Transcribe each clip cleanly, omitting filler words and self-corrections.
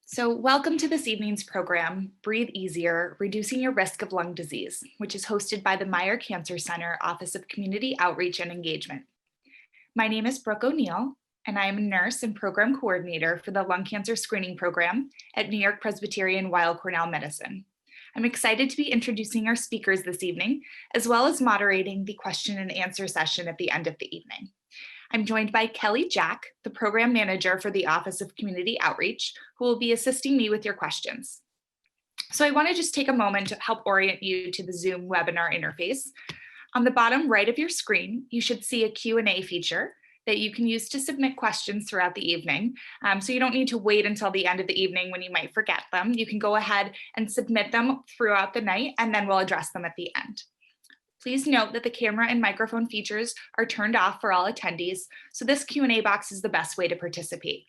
So welcome to this evening's program, Breathe Easier, Reducing Your Risk of Lung Disease, which is hosted by the Meyer Cancer Center Office of Community Outreach and Engagement. My name is Brooke O'Neill, and I am a nurse and program coordinator for the lung cancer screening program at New York-Presbyterian-Weill Cornell Medicine. I'm excited to be introducing our speakers this evening, as well as moderating the question and answer session at the end of the evening. I'm joined by Kelly Jack, the program manager for the Office of Community Outreach, who will be assisting me with your questions. So I want to just take a moment to help orient you to the Zoom webinar interface. On the bottom right of your screen, you should see a Q&A feature that you can use to submit questions throughout the evening. So you don't need to wait until the end of the evening when you might forget them. You can go ahead and submit them throughout the night, and then we'll address them at the end. Please note that the camera and microphone features are turned off for all attendees, so this Q&A box is the best way to participate.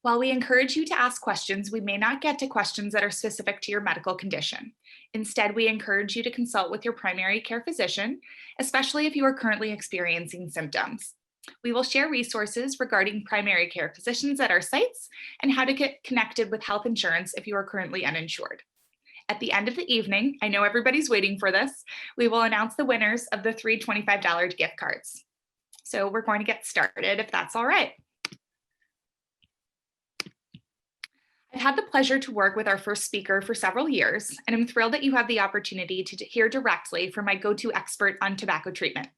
While we encourage you to ask questions, we may not get to questions that are specific to your medical condition. Instead, we encourage you to consult with your primary care physician, especially if you are currently experiencing symptoms. We will share resources regarding primary care physicians at our sites and how to get connected with health insurance if you are currently uninsured. At the end of the evening, I know everybody's waiting for this, we will announce the winners of the 3 $25 gift cards. So we're going to get started if that's all right. I've had the pleasure to work with our first speaker for several years, and I'm thrilled that you have the opportunity to hear directly from my go-to expert on tobacco treatment.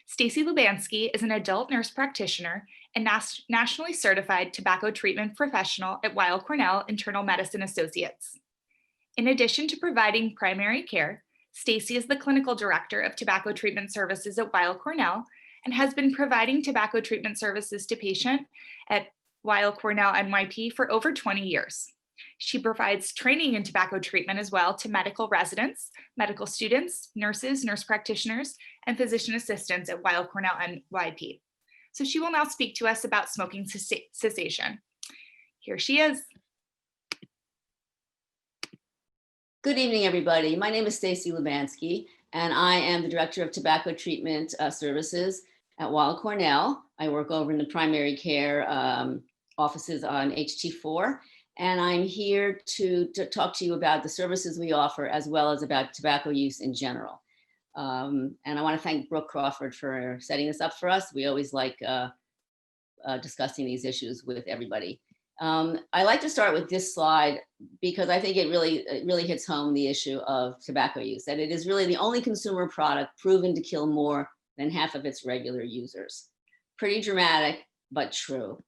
Stacy Leubansky is an adult nurse practitioner and nationally certified tobacco treatment professional at Weill Cornell Internal Medicine Associates. In addition to providing primary care, Stacy is the clinical director of tobacco treatment services at Weill Cornell and has been providing tobacco treatment services to patients at Weill Cornell NYP for over 20 years. She provides training in tobacco treatment as well to medical residents, medical students, nurses, nurse practitioners, and physician assistants at Weill Cornell NYP. So she will now speak to us about smoking cessation. Here she is. Good evening, everybody. My name is Stacy Leubansky, and I am the Director of Tobacco Treatment Services at Weill Cornell. I work over in the primary care offices on HT4, and I'm here to talk to you about the services we offer as well as about tobacco use in general. And I want to thank Brooke Crawford for setting this up for us. We always like discussing these issues with everybody. I like to start with this slide because I think it really hits home the issue of tobacco use, that it is really the only consumer product proven to kill more than half of its regular users. Pretty dramatic, but true.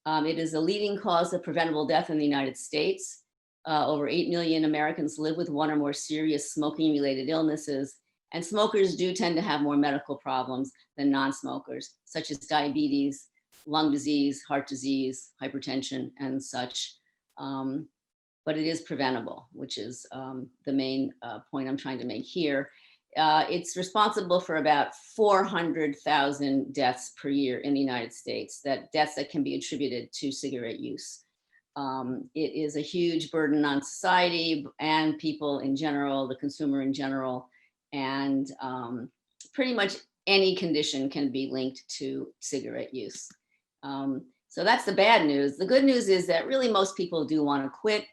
It is a leading cause of preventable death in the United States. Over 8 million Americans live with one or more serious smoking-related illnesses, and smokers do tend to have more medical problems than non-smokers, such as diabetes, lung disease, heart disease, hypertension, and such. But it is preventable, which is the main point I'm trying to make here. It's responsible for about 400,000 deaths per year in the United States, deaths that can be attributed to cigarette use. It is a huge burden on society and people in general, the consumer in general, and pretty much any condition can be linked to cigarette use. So that's the bad news. The good news is that really most people do want to quit.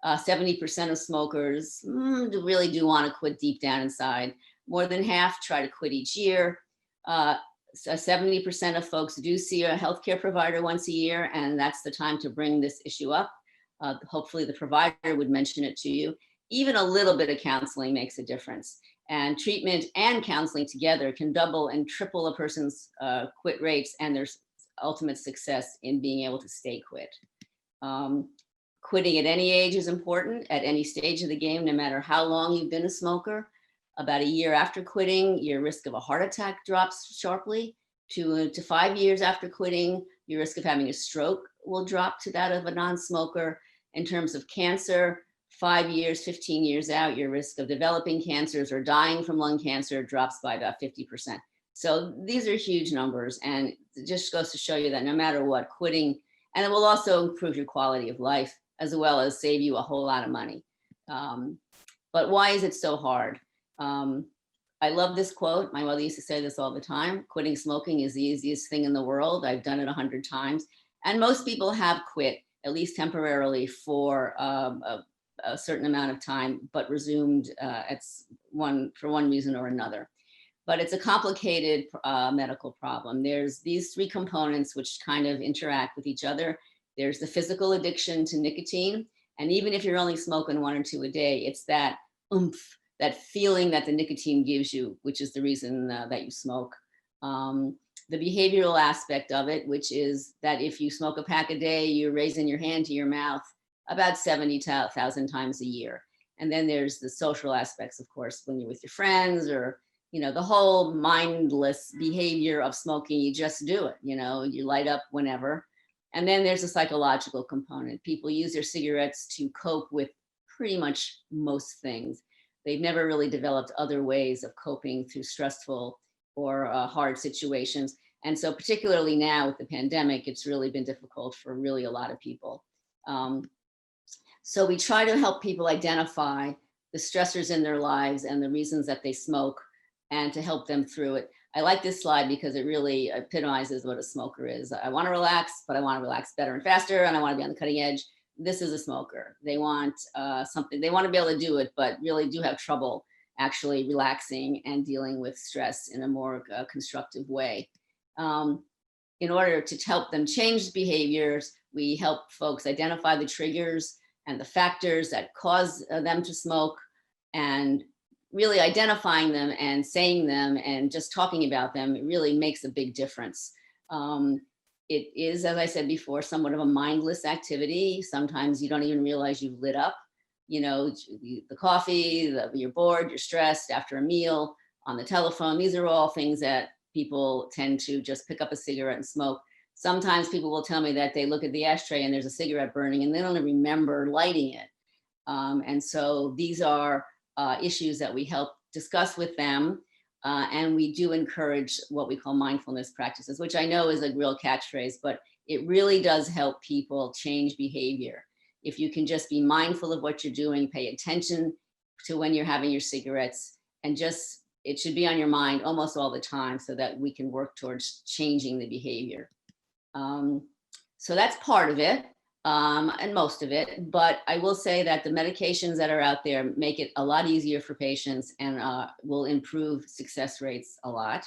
70% of smokers really do want to quit deep down inside. More than half try to quit each year. 70% of folks do see a healthcare provider once a year, and that's the time to bring this issue up. Hopefully the provider would mention it to you. Even a little bit of counseling makes a difference. And treatment and counseling together can double and triple a person's quit rates and their ultimate success in being able to stay quit. Quitting at any age is important, at any stage of the game, no matter how long you've been a smoker. About a year after quitting, your risk of a heart attack drops sharply. 2 to 5 years after quitting, your risk of having a stroke will drop to that of a non-smoker. In terms of cancer, 5 years, 15 years out, your risk of developing cancers or dying from lung cancer drops by about 50%. So these are huge numbers, and it just goes to show you that no matter what, quitting, and it will also improve your quality of life as well as save you a whole lot of money. But why is it so hard? I love this quote. My mother used to say this all the time: quitting smoking is the easiest thing in the world. I've done it 100 times. And most people have quit at least temporarily for a certain amount of time, but resumed for one reason or another. But it's a complicated medical problem. There's these three components which kind of interact with each other. There's the physical addiction to nicotine. And even if you're only smoking 1 or 2 a day, it's that oomph, that feeling that the nicotine gives you, which is the reason that you smoke. The behavioral aspect of it, which is that if you smoke a pack a day, you're raising your hand to your mouth about 70,000 times a year. And then there's the social aspects, of course, when you're with your friends, or the whole mindless behavior of smoking. You just do it, you light up whenever. And then there's a psychological component. People use their cigarettes to cope with pretty much most things. They've never really developed other ways of coping through stressful or hard situations. And so particularly now with the pandemic, it's really been difficult for really a lot of people. So we try to help people identify the stressors in their lives and the reasons that they smoke, and to help them through it. I like this slide because it really epitomizes what a smoker is. I want to relax, but I want to relax better and faster, and I want to be on the cutting edge. This is a smoker. They want something, they want to be able to do it, but really do have trouble actually relaxing and dealing with stress in a more constructive way. In order to help them change behaviors, we help folks identify the triggers and the factors that cause them to smoke, and really identifying them and saying them and just talking about them, it really makes a big difference. It is, as I said before, somewhat of a mindless activity. Sometimes you don't even realize you've lit up. The coffee, you're bored, you're stressed after a meal, on the telephone. These are all things that people tend to just pick up a cigarette and smoke. Sometimes people will tell me that they look at the ashtray and there's a cigarette burning and they don't remember lighting it. And so these are issues that we help discuss with them. And we do encourage what we call mindfulness practices, which I know is a real catchphrase, but it really does help people change behavior. If you can just be mindful of what you're doing, pay attention to when you're having your cigarettes, and just, it should be on your mind almost all the time so that we can work towards changing the behavior. So that's part of it. And most of it, but I will say that the medications that are out there make it a lot easier for patients and will improve success rates a lot.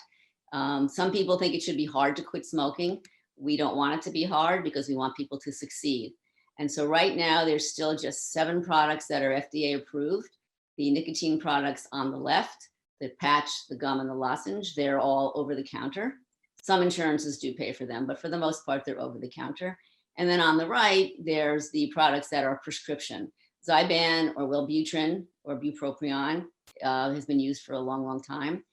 Some people think it should be hard to quit smoking. We don't want it to be hard because we want people to succeed. And so right now there's still just 7 products that are FDA approved. The nicotine products on the left, the patch, the gum, and the lozenge, they're all over the counter. Some insurances do pay for them, but for the most part, they're over the counter. And then on the right, there's the products that are prescription. Zyban or Wellbutrin or bupropion has been used for a long, long time.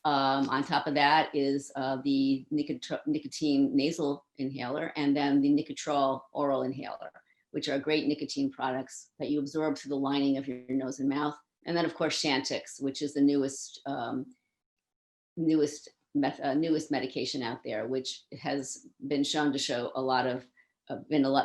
On top of that is the nicotine nasal inhaler, and then the Nicotrol oral inhaler, which are great nicotine products that you absorb through the lining of your nose and mouth. And then of course, Chantix, which is the newest medication out there, which has been shown to show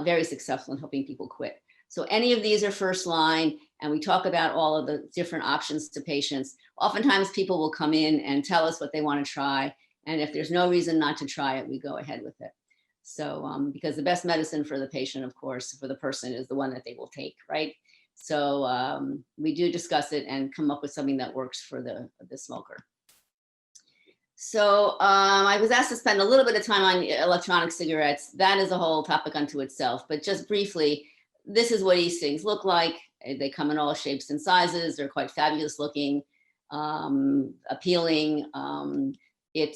very successful in helping people quit. So any of these are first line, and we talk about all of the different options to patients. Oftentimes people will come in and tell us what they want to try, and if there's no reason not to try it, we go ahead with it. So because the best medicine for the patient, of course, for the person, is the one that they will take, right? So we do discuss it and come up with something that works for the smoker. So I was asked to spend a little bit of time on electronic cigarettes. That is a whole topic unto itself, but just briefly, this is what these things look like. They come in all shapes and sizes. They're quite fabulous looking, appealing. And you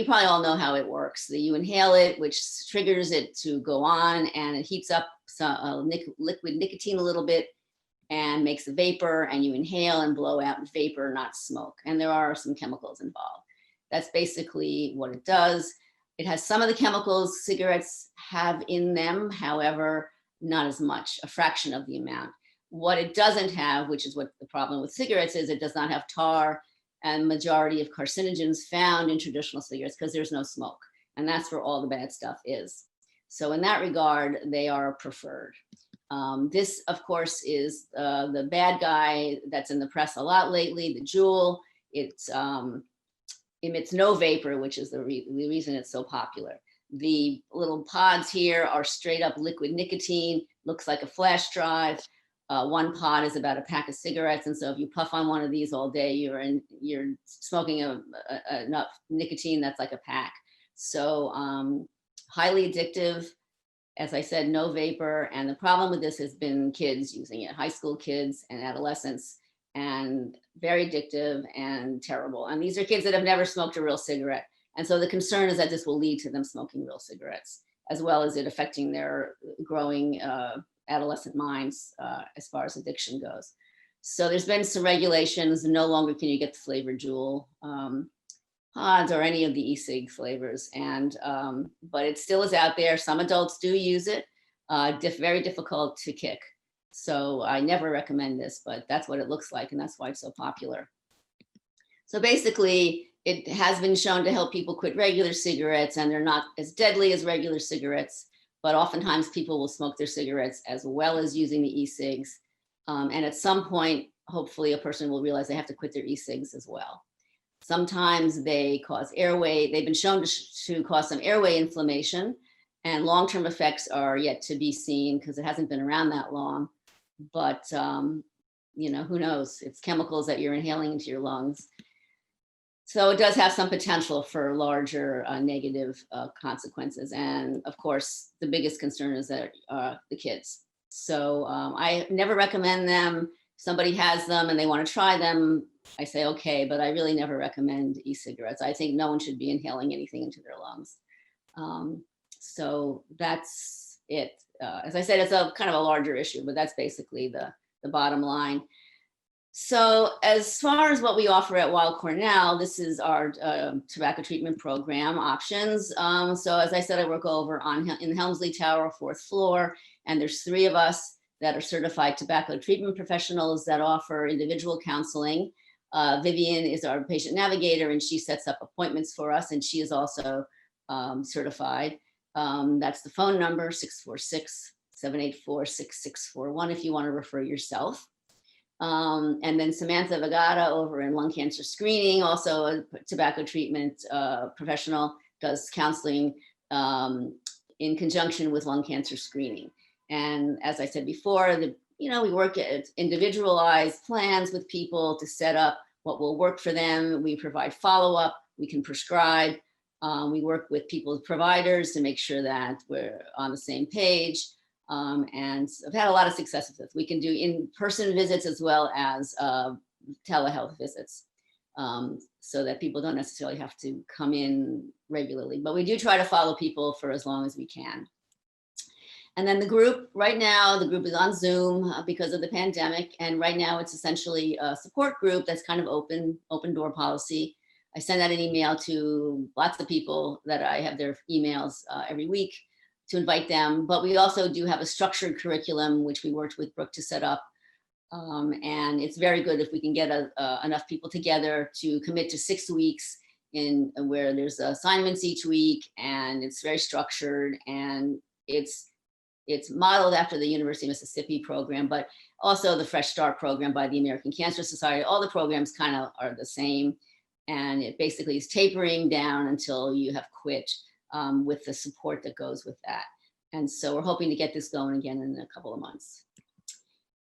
probably all know how it works. You inhale it, which triggers it to go on, and it heats up some liquid nicotine a little bit and makes a vapor, and you inhale and blow out vapor, not smoke. And there are some chemicals involved. That's basically what it does. It has some of the chemicals cigarettes have in them, however, not as much, a fraction of the amount. What it doesn't have, which is what the problem with cigarettes is, it does not have tar and majority of carcinogens found in traditional cigarettes because there's no smoke. And that's where all the bad stuff is. So in that regard, they are preferred. This, of course, is the bad guy that's in the press a lot lately, the Juul. It emits no vapor, which is the reason it's so popular. The little pods here are straight up liquid nicotine, looks like a flash drive. One pod is about a pack of cigarettes. And so if you puff on one of these all day, you're smoking enough nicotine that's like a pack. So highly addictive. As I said, no vapor. And the problem with this has been kids using it, high school kids and adolescents, and very addictive and terrible. And these are kids that have never smoked a real cigarette. And so the concern is that this will lead to them smoking real cigarettes, as well as it affecting their growing adolescent minds as far as addiction goes. So there's been some regulations. No longer can you get the flavored Juul pods or any of the e-cig flavors. And but it still is out there. Some adults do use it. Very difficult to kick. So I never recommend this, but that's what it looks like, and that's why it's so popular. So basically, it has been shown to help people quit regular cigarettes, and they're not as deadly as regular cigarettes, but oftentimes people will smoke their cigarettes as well as using the e-cigs. And at some point, hopefully a person will realize they have to quit their e-cigs as well. Sometimes they cause airway. They've been shown to cause some airway inflammation, and long-term effects are yet to be seen because it hasn't been around that long. But you know, who knows? It's chemicals that you're inhaling into your lungs. So it does have some potential for larger negative consequences. And of course, the biggest concern is that the kids. So I never recommend them. If somebody has them and they want to try them, I say, okay, but I really never recommend e-cigarettes. I think no one should be inhaling anything into their lungs. So that's it. As I said, it's a kind of a larger issue, but that's basically the bottom line. So as far as what we offer at Weill Cornell, this is our tobacco treatment program options. So as I said, I work over in the Helmsley Tower, 4th floor, and there's 3 of us that are certified tobacco treatment professionals that offer individual counseling. Vivian is our patient navigator, and she sets up appointments for us, and she is also certified. That's the phone number, 646-784-6641 if you want to refer yourself. And then Samantha Vagata over in lung cancer screening, also a tobacco treatment professional, does counseling in conjunction with lung cancer screening. And as I said before, we work at individualized plans with people to set up what will work for them. We provide follow-up, we can prescribe. We work with people's providers to make sure that we're on the same page. And I've had a lot of success with this. We can do in-person visits as well as telehealth visits, so that people don't necessarily have to come in regularly. But we do try to follow people for as long as we can. And then the group, right now, the group is on Zoom because of the pandemic. And right now it's essentially a support group that's kind of open door policy. I send out an email to lots of people that I have their emails every week to invite them. But we also do have a structured curriculum, which we worked with Brooke to set up. And it's very good if we can get enough people together to commit to 6 weeks in where there's assignments each week, and it's very structured, and it's modeled after the University of Mississippi program, but also the Fresh Start program by the American Cancer Society. All the programs kind of are the same, and it basically is tapering down until you have quit, with the support that goes with that. And so we're hoping to get this going again in a couple of months.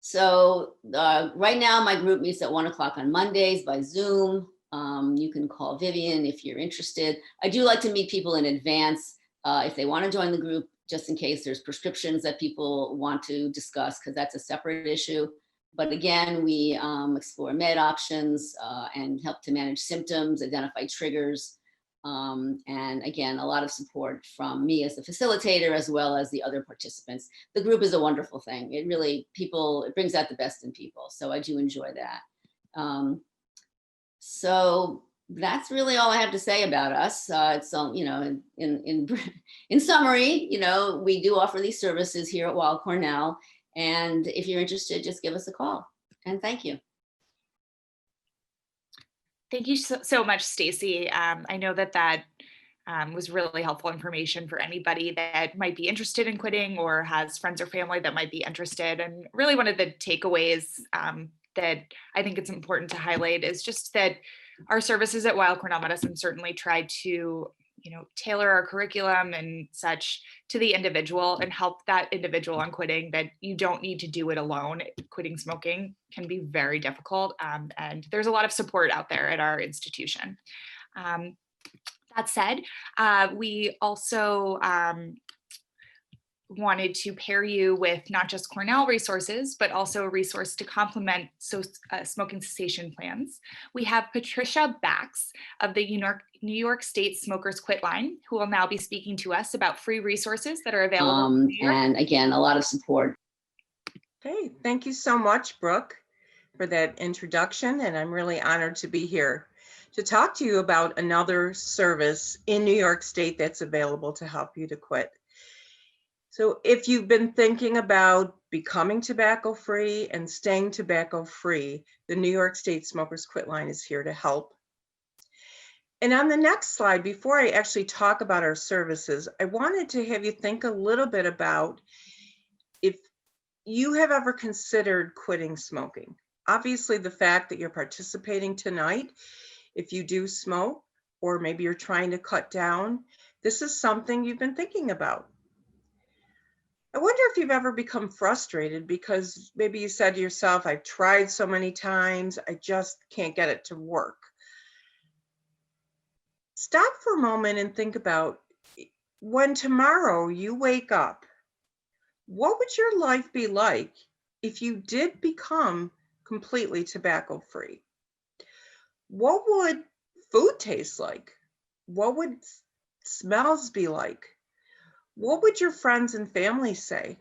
So right now my group meets at 1 o'clock on Mondays by Zoom. You can call Vivian if you're interested. I do like to meet people in advance if they want to join the group, just in case there's prescriptions that people want to discuss, because that's a separate issue. But again, we explore med options and help to manage symptoms, identify triggers. And again, a lot of support from me as the facilitator, as well as the other participants. The group is a wonderful thing. It brings out the best in people. So I do enjoy that. So that's really all I have to say about us. It's in summary, we do offer these services here at Weill Cornell. And if you're interested, just give us a call. And thank you. Thank you so much, Stacy. I know that was really helpful information for anybody that might be interested in quitting or has friends or family that might be interested. And really one of the takeaways that I think it's important to highlight is just that our services at Weill Cornell Medicine certainly try to tailor our curriculum and such to the individual and help that individual on quitting, that you don't need to do it alone. Quitting smoking can be very difficult, and there's a lot of support out there at our institution. That said, we also wanted to pair you with not just Cornell resources, but also a resource to complement smoking cessation plans. We have Patricia Bax of the New York State Smokers Quitline, who will now be speaking to us about free resources that are available in New York. And again, a lot of support. Okay, thank you so much, Brooke, for that introduction, and I'm really honored to be here to talk to you about another service in New York State that's available to help you to quit. So if you've been thinking about becoming tobacco-free and staying tobacco-free, the New York State Smokers Quitline is here to help. And on the next slide, before I actually talk about our services, I wanted to have you think a little bit about if you have ever considered quitting smoking. Obviously, the fact that you're participating tonight, if you do smoke, or maybe you're trying to cut down, this is something you've been thinking about. I wonder if you've ever become frustrated because maybe you said to yourself, I've tried so many times, I just can't get it to work. Stop for a moment and think about when tomorrow you wake up, what would your life be like if you did become completely tobacco-free? What would food taste like? What would smells be like? What would your friends and family say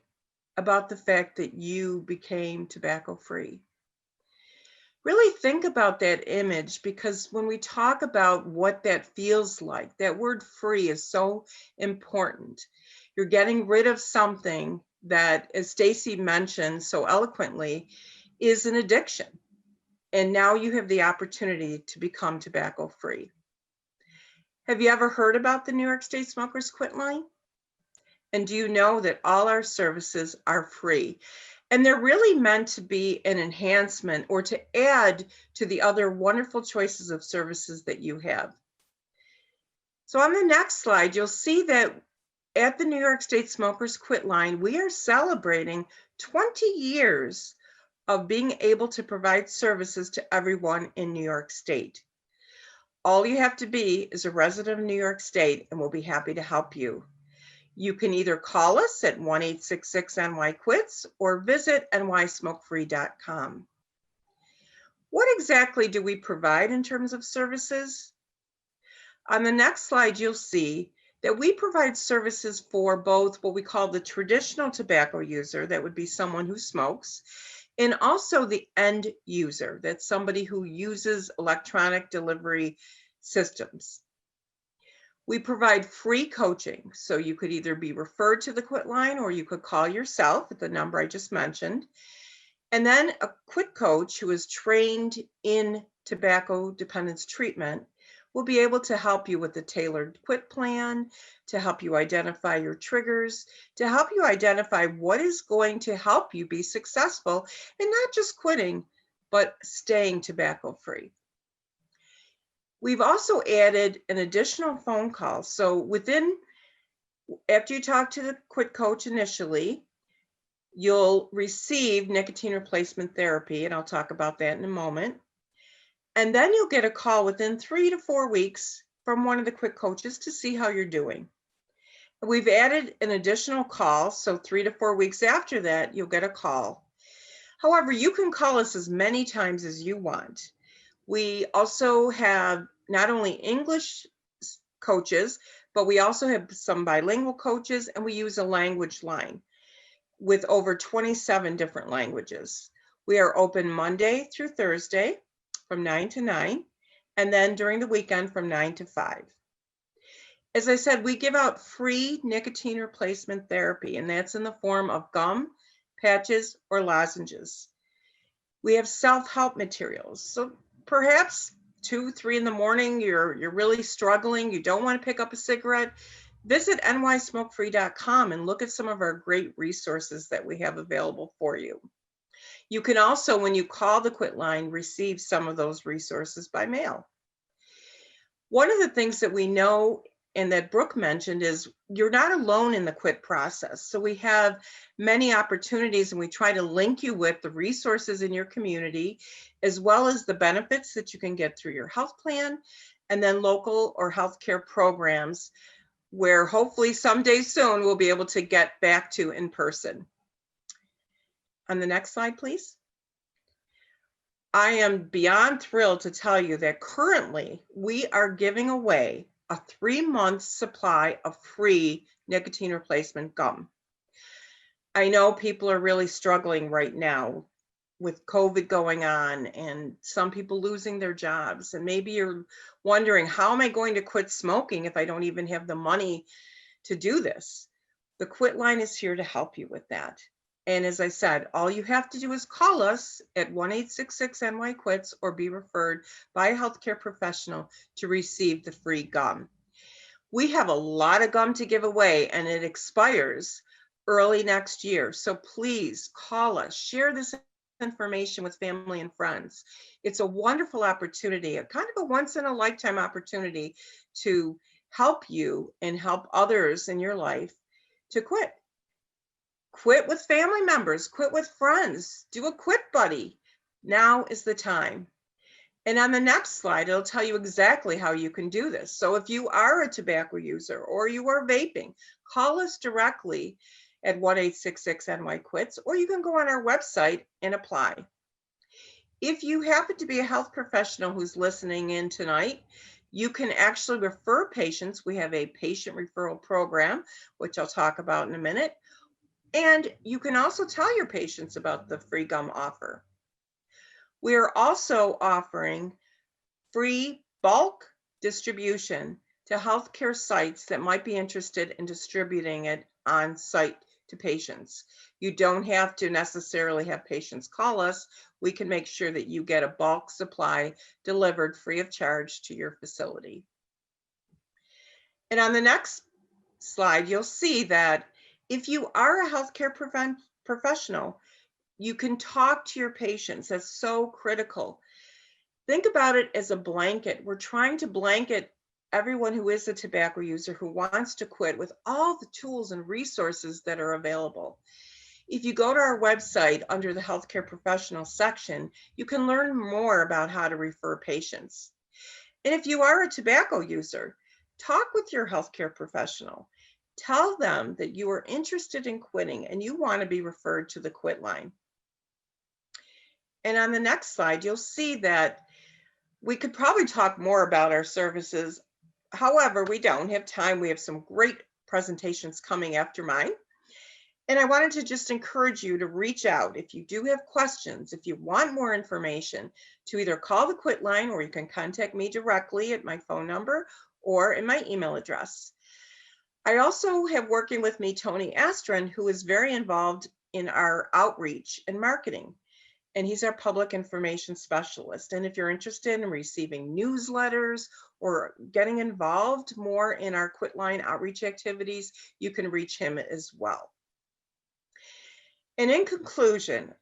about the fact that you became tobacco-free? Really think about that image, because when we talk about what that feels like, that word free is so important. You're getting rid of something that, as Stacy mentioned so eloquently, is an addiction. And now you have the opportunity to become tobacco-free. Have you ever heard about the New York State Smokers Quitline? And do you know that all our services are free? And they're really meant to be an enhancement or to add to the other wonderful choices of services that you have. So on the next slide, you'll see that at the New York State Smokers Quitline, we are celebrating 20 years of being able to provide services to everyone in New York State. All you have to be is a resident of New York State, and we'll be happy to help you. You can either call us at 1-866-NY-QUITS or visit nysmokefree.com. What exactly do we provide in terms of services? On the next slide, you'll see that we provide services for both what we call the traditional tobacco user, that would be someone who smokes, and also the end user, that's somebody who uses electronic delivery systems. We provide free coaching, so you could either be referred to the Quitline or you could call yourself at the number I just mentioned. And then a quit coach who is trained in tobacco dependence treatment will be able to help you with the tailored quit plan, to help you identify your triggers, to help you identify what is going to help you be successful in not just quitting, but staying tobacco free. We've also added an additional phone call. So after you talk to the quit coach initially, you'll receive nicotine replacement therapy, and I'll talk about that in a moment. And then you'll get a call within 3 to 4 weeks from one of the quit coaches to see how you're doing. We've added an additional call, so 3 to 4 weeks after that, you'll get a call. However, you can call us as many times as you want. We also have not only English coaches, but we also have some bilingual coaches, and we use a language line with over 27 different languages. We are open Monday through Thursday from 9 to 9, and then during the weekend from 9 to 5. As I said, we give out free nicotine replacement therapy, and that's in the form of gum, patches, or lozenges. We have self-help materials. So perhaps 2, 3 in the morning, you're really struggling, you don't want to pick up a cigarette, visit nysmokefree.com and look at some of our great resources that we have available for you. You can also, when you call the Quitline, receive some of those resources by mail. One of the things that we know and that Brooke mentioned is you're not alone in the quit process. So we have many opportunities, and we try to link you with the resources in your community, as well as the benefits that you can get through your health plan, and then local or healthcare programs where hopefully someday soon we'll be able to get back to in person. On the next slide, please. I am beyond thrilled to tell you that currently we are giving away a 3-month supply of free nicotine replacement gum. I know people are really struggling right now with COVID going on and some people losing their jobs. And maybe you're wondering, how am I going to quit smoking if I don't even have the money to do this? The Quitline is here to help you with that. And as I said, all you have to do is call us at 1-866-NY-QUITS or be referred by a healthcare professional to receive the free gum. We have a lot of gum to give away and it expires early next year. So please call us, share this information with family and friends. It's a wonderful opportunity, a kind of a once in a lifetime opportunity to help you and help others in your life to quit. Quit with family members, quit with friends, do a quit buddy. Now is the time. And on the next slide, it'll tell you exactly how you can do this. So if you are a tobacco user or you are vaping, call us directly at 1-866-NY-QUITS, or you can go on our website and apply. If you happen to be a health professional who's listening in tonight, you can actually refer patients. We have a patient referral program, which I'll talk about in a minute. And you can also tell your patients about the free gum offer. We are also offering free bulk distribution to healthcare sites that might be interested in distributing it on site to patients. You don't have to necessarily have patients call us. We can make sure that you get a bulk supply delivered free of charge to your facility. And on the next slide, you'll see that if you are a healthcare professional, you can talk to your patients. That's so critical. Think about it as a blanket. We're trying to blanket everyone who is a tobacco user who wants to quit with all the tools and resources that are available. If you go to our website under the healthcare professional section, you can learn more about how to refer patients. And if you are a tobacco user, talk with your healthcare professional. Tell them that you are interested in quitting and you want to be referred to the Quitline. And on the next slide, you'll see that we could probably talk more about our services. However, we don't have time. We have some great presentations coming after mine. And I wanted to just encourage you to reach out if you do have questions, if you want more information, to either call the Quitline or you can contact me directly at my phone number or in my email address. I also have working with me Tony Astron, who is very involved in our outreach and marketing. And he's our public information specialist. And if you're interested in receiving newsletters or getting involved more in our Quitline outreach activities, you can reach him as well. And in conclusion,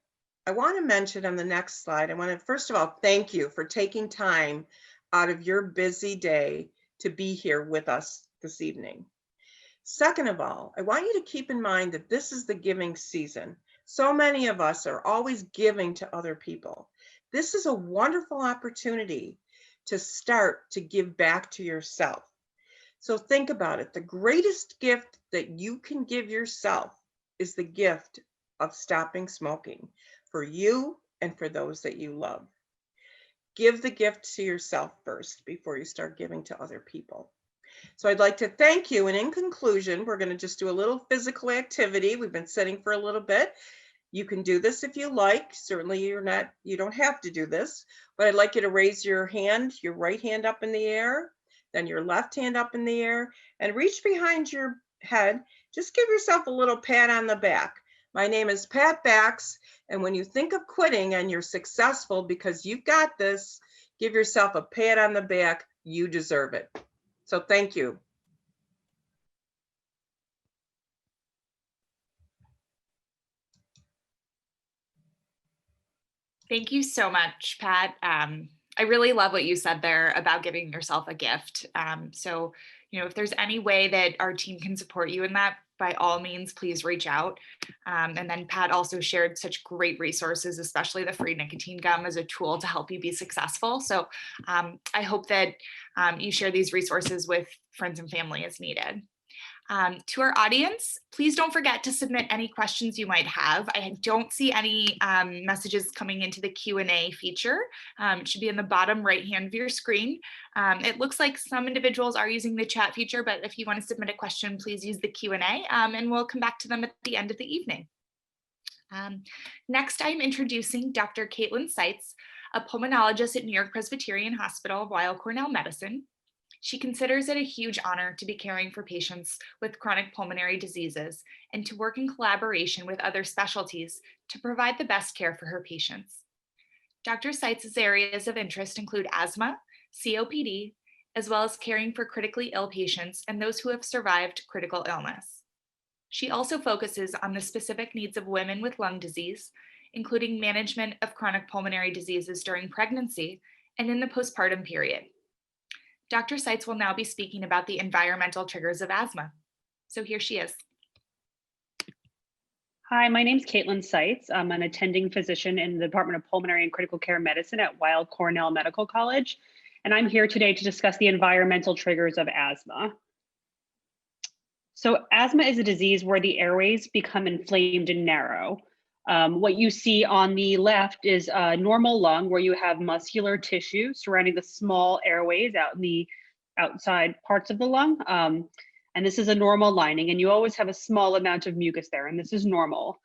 I want to mention on the next slide, I want to first of all thank you for taking time out of your busy day to be here with us this evening. Second of all, I want you to keep in mind that this is the giving season. So many of us are always giving to other people. This is a wonderful opportunity to start to give back to yourself. So think about it. The greatest gift that you can give yourself is the gift of stopping smoking for you and for those that you love. Give the gift to yourself first before you start giving to other people. So I'd like to thank you. And in conclusion, we're going to just do a little physical activity. We've been sitting for a little bit. You can do this if you like. Certainly you don't have to do this, but I'd like you to raise your hand, your right hand up in the air, then your left hand up in the air, and reach behind your head. Just give yourself a little pat on the back. My name is Pat Bax, and when you think of quitting and you're successful because you've got this, give yourself a pat on the back. You deserve it. So thank you. Thank you so much, Pat. I really love what you said there about giving yourself a gift. So If there's any way that our team can support you in that, by all means, please reach out. And then Pat also shared such great resources, especially the free nicotine gum as a tool to help you be successful. So I hope that you share these resources with friends and family as needed. To our audience, please don't forget to submit any questions you might have. I don't see any messages coming into the Q&A feature. It should be in the bottom right hand of your screen. It looks like some individuals are using the chat feature, but if you want to submit a question, please use the Q&A and we'll come back to them at the end of the evening. Next, I'm introducing Dr. Caitlin Seitz, a pulmonologist at New York Presbyterian Hospital, Weill Cornell Medicine. She considers it a huge honor to be caring for patients with chronic pulmonary diseases and to work in collaboration with other specialties to provide the best care for her patients. Dr. Seitz's areas of interest include asthma, COPD, as well as caring for critically ill patients and those who have survived critical illness. She also focuses on the specific needs of women with lung disease, including management of chronic pulmonary diseases during pregnancy and in the postpartum period. Dr. Seitz will now be speaking about the environmental triggers of asthma. So here she is. Hi, my name is Caitlin Seitz. I'm an attending physician in the Department of Pulmonary and Critical Care Medicine at Weill Cornell Medical College, and I'm here today to discuss the environmental triggers of asthma. So asthma is a disease where the airways become inflamed and narrow. What you see on the left is a normal lung where you have muscular tissue surrounding the small airways out in the outside parts of the lung. And this is a normal lining, and you always have a small amount of mucus there, and this is normal.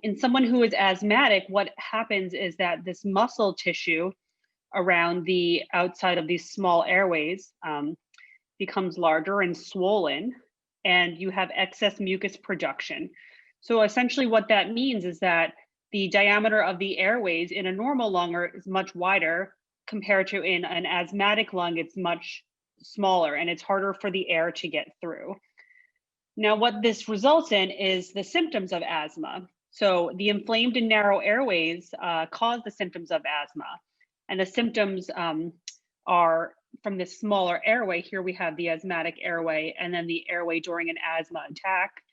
In someone who is asthmatic, what happens is that this muscle tissue around the outside of these small airways becomes larger and swollen, and you have excess mucus production. So essentially what that means is that the diameter of the airways in a normal lung is much wider compared to in an asthmatic lung, it's much smaller and it's harder for the air to get through. Now, what this results in is the symptoms of asthma. So the inflamed and narrow airways cause the symptoms of asthma. And the symptoms are from this smaller airway. Here we have the asthmatic airway and then the airway during an asthma attack.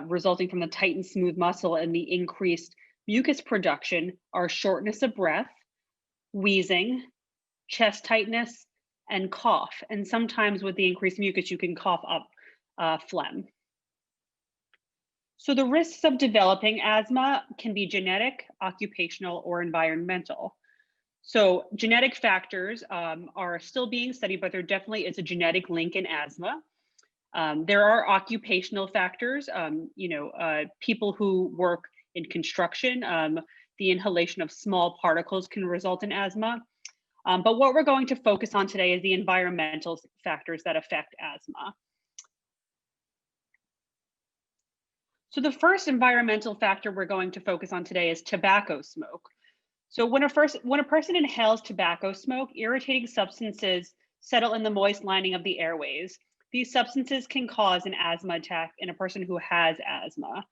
Resulting from the tightened smooth muscle and the increased mucus production are shortness of breath, wheezing, chest tightness, and cough. And sometimes with the increased mucus, you can cough up phlegm. So the risks of developing asthma can be genetic, occupational, or environmental. So genetic factors are still being studied, but there definitely is a genetic link in asthma. There are occupational factors, people who work in construction, the inhalation of small particles can result in asthma. But what we're going to focus on today is the environmental factors that affect asthma. So the first environmental factor we're going to focus on today is tobacco smoke. So when a person inhales tobacco smoke, irritating substances settle in the moist lining of the airways. These substances can cause an asthma attack in a person who has asthma.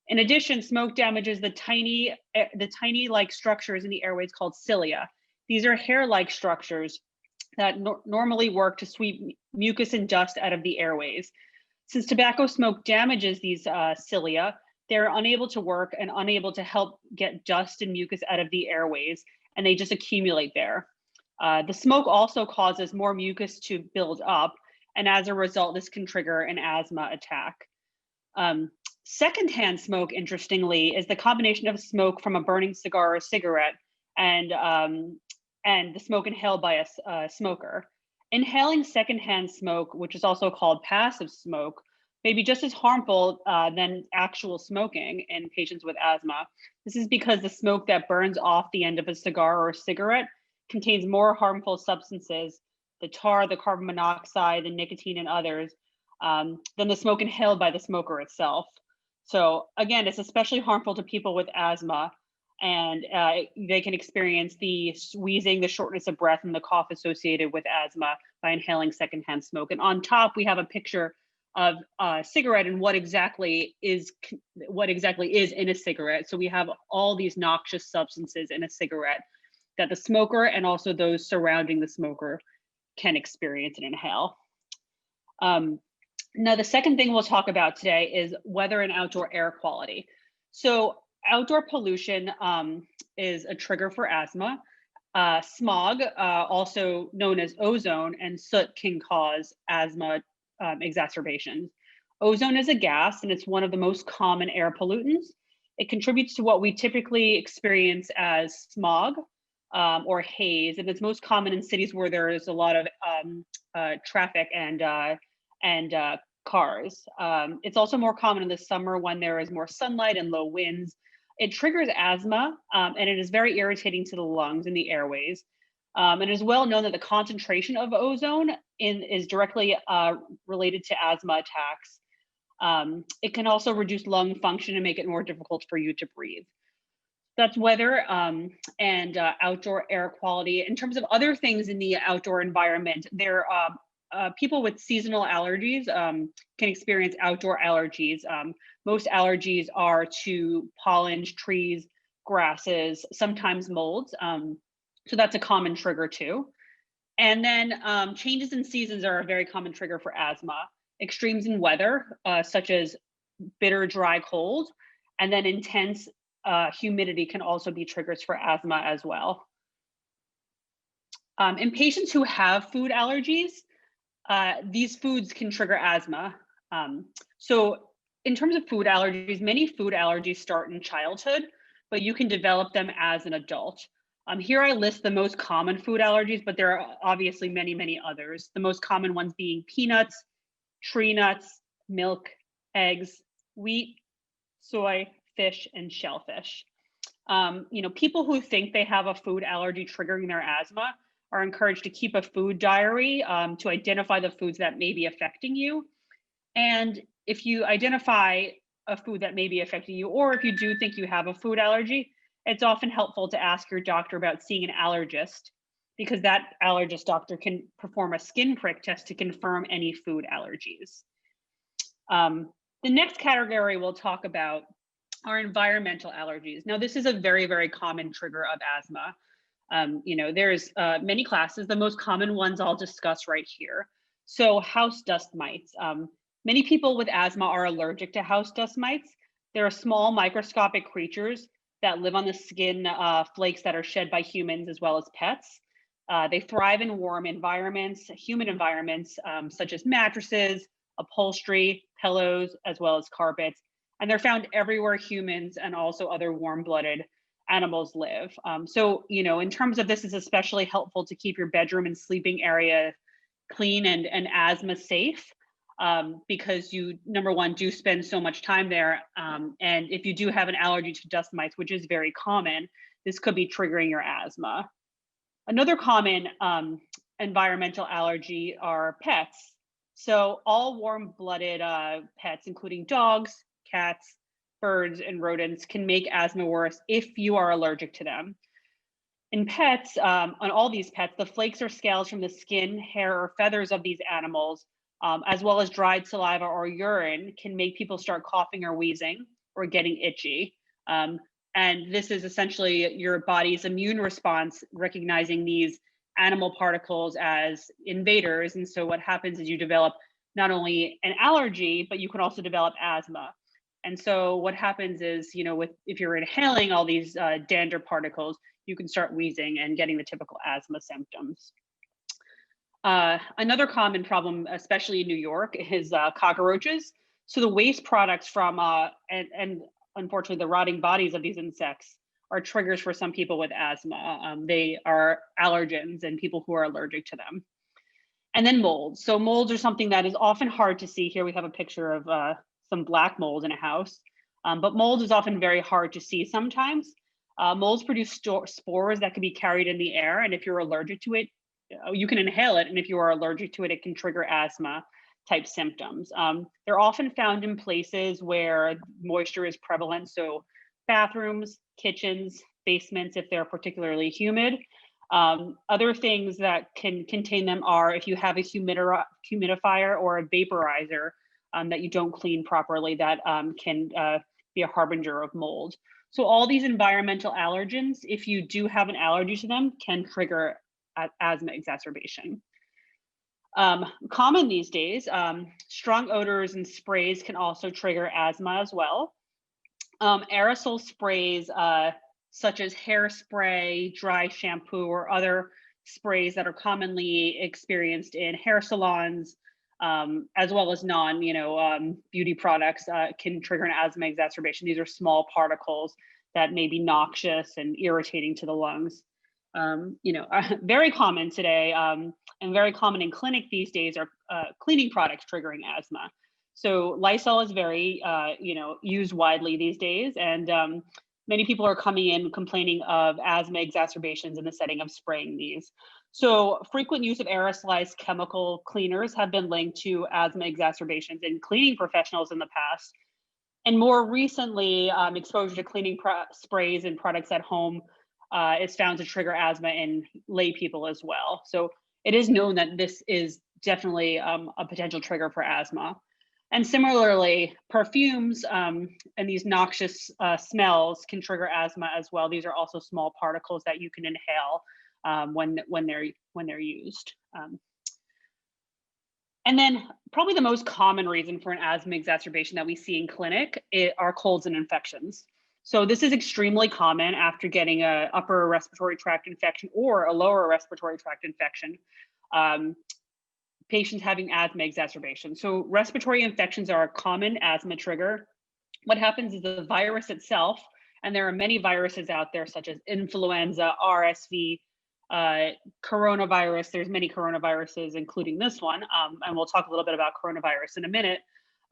In addition, smoke damages the tiny like structures in the airways called cilia. These are hair-like structures that normally work to sweep mucus and dust out of the airways. Since tobacco smoke damages these cilia, they're unable to work and unable to help get dust and mucus out of the airways, and they just accumulate there. The smoke also causes more mucus to build up, and as a result, this can trigger an asthma attack. Secondhand smoke, interestingly, is the combination of smoke from a burning cigar or cigarette and the smoke inhaled by a smoker. Inhaling secondhand smoke, which is also called passive smoke, may be just as harmful than actual smoking in patients with asthma. This is because the smoke that burns off the end of a cigar or a cigarette contains more harmful substances, the tar, the carbon monoxide, the nicotine, and others, than the smoke inhaled by the smoker itself. So again, it's especially harmful to people with asthma, and they can experience the wheezing, the shortness of breath, and the cough associated with asthma by inhaling secondhand smoke. And on top, we have a picture of a cigarette and what exactly is in a cigarette. So we have all these noxious substances in a cigarette that the smoker and also those surrounding the smoker can experience and inhale. Now, the second thing we'll talk about today is weather and outdoor air quality. So outdoor pollution is a trigger for asthma. Smog, also known as ozone, and soot can cause asthma exacerbations. Ozone is a gas, and it's one of the most common air pollutants. It contributes to what we typically experience as smog or haze, and it's most common in cities where there is a lot of traffic and cars. It's also more common in the summer when there is more sunlight and low winds. It triggers asthma, and it is very irritating to the lungs and the airways. And it is well known that the concentration of ozone is directly related to asthma attacks. It can also reduce lung function and make it more difficult for you to breathe. That's weather and outdoor air quality. In terms of other things in the outdoor environment, people with seasonal allergies can experience outdoor allergies. Most allergies are to pollens, trees, grasses, sometimes molds. So that's a common trigger too. And then changes in seasons are a very common trigger for asthma. Extremes in weather, such as bitter, dry cold, and then intense humidity can also be triggers for asthma as well. In patients who have food allergies, these foods can trigger asthma. So in terms of food allergies, many food allergies start in childhood, but you can develop them as an adult. Here I list the most common food allergies, but there are obviously many, many others. The most common ones being peanuts, tree nuts, milk, eggs, wheat, soy, fish, and shellfish. People who think they have a food allergy triggering their asthma are encouraged to keep a food diary to identify the foods that may be affecting you. And if you identify a food that may be affecting you, or if you do think you have a food allergy, it's often helpful to ask your doctor about seeing an allergist, because that allergist doctor can perform a skin prick test to confirm any food allergies. The next category we'll talk about are environmental allergies. Now, this is a very, very common trigger of asthma. There's many classes. The most common ones I'll discuss right here. So house dust mites. Many people with asthma are allergic to house dust mites. They're small microscopic creatures that live on the skin flakes that are shed by humans as well as pets. They thrive in warm environments, humid environments, such as mattresses, upholstery, pillows, as well as carpets. And they're found everywhere humans and also other warm-blooded animals live. In terms of this, is especially helpful to keep your bedroom and sleeping area clean and asthma safe, because you, number one, do spend so much time there. And if you do have an allergy to dust mites, which is very common, this could be triggering your asthma. Another common environmental allergy are pets. So all warm-blooded pets, including dogs, cats, birds, and rodents, can make asthma worse if you are allergic to them. In pets, on all these pets, the flakes or scales from the skin, hair, or feathers of these animals, as well as dried saliva or urine, can make people start coughing or wheezing or getting itchy. And this is essentially your body's immune response recognizing these animal particles as invaders. And so what happens is you develop not only an allergy, but you can also develop asthma. And so what happens is, if you're inhaling all these dander particles, you can start wheezing and getting the typical asthma symptoms. Another common problem, especially in New York, is cockroaches. So the waste products from, and unfortunately the rotting bodies of these insects are triggers for some people with asthma. They are allergens and people who are allergic to them. And then molds. So molds are something that is often hard to see. Here we have a picture of some black mold in a house, but mold is often very hard to see sometimes. Molds produce spores that can be carried in the air, and if you're allergic to it, you can inhale it, and if you are allergic to it, it can trigger asthma type symptoms. They're often found in places where moisture is prevalent, so bathrooms, kitchens, basements, if they're particularly humid. Other things that can contain them are if you have a humidifier or a vaporizer that you don't clean properly, that can be a harbinger of mold. So all these environmental allergens, if you do have an allergy to them, can trigger asthma exacerbation. Common these days, strong odors and sprays can also trigger asthma as well. Aerosol sprays, such as hairspray, dry shampoo, or other sprays that are commonly experienced in hair salons, as well as beauty products, can trigger an asthma exacerbation. These are small particles that may be noxious and irritating to the lungs. Very common today, and very common in clinic these days are cleaning products triggering asthma. So Lysol is very, used widely these days, and many people are coming in complaining of asthma exacerbations in the setting of spraying these. So frequent use of aerosolized chemical cleaners have been linked to asthma exacerbations in cleaning professionals in the past. And more recently, exposure to cleaning sprays and products at home is found to trigger asthma in lay people as well. So it is known that this is definitely a potential trigger for asthma. And similarly, perfumes and these noxious smells can trigger asthma as well. These are also small particles that you can inhale when they're used. And then probably the most common reason for an asthma exacerbation that we see in clinic are colds and infections. So this is extremely common after getting an upper respiratory tract infection or a lower respiratory tract infection. Patients having asthma exacerbation. So respiratory infections are a common asthma trigger. What happens is the virus itself, and there are many viruses out there such as influenza, RSV, coronavirus. There's many coronaviruses, including this one, and we'll talk a little bit about coronavirus in a minute.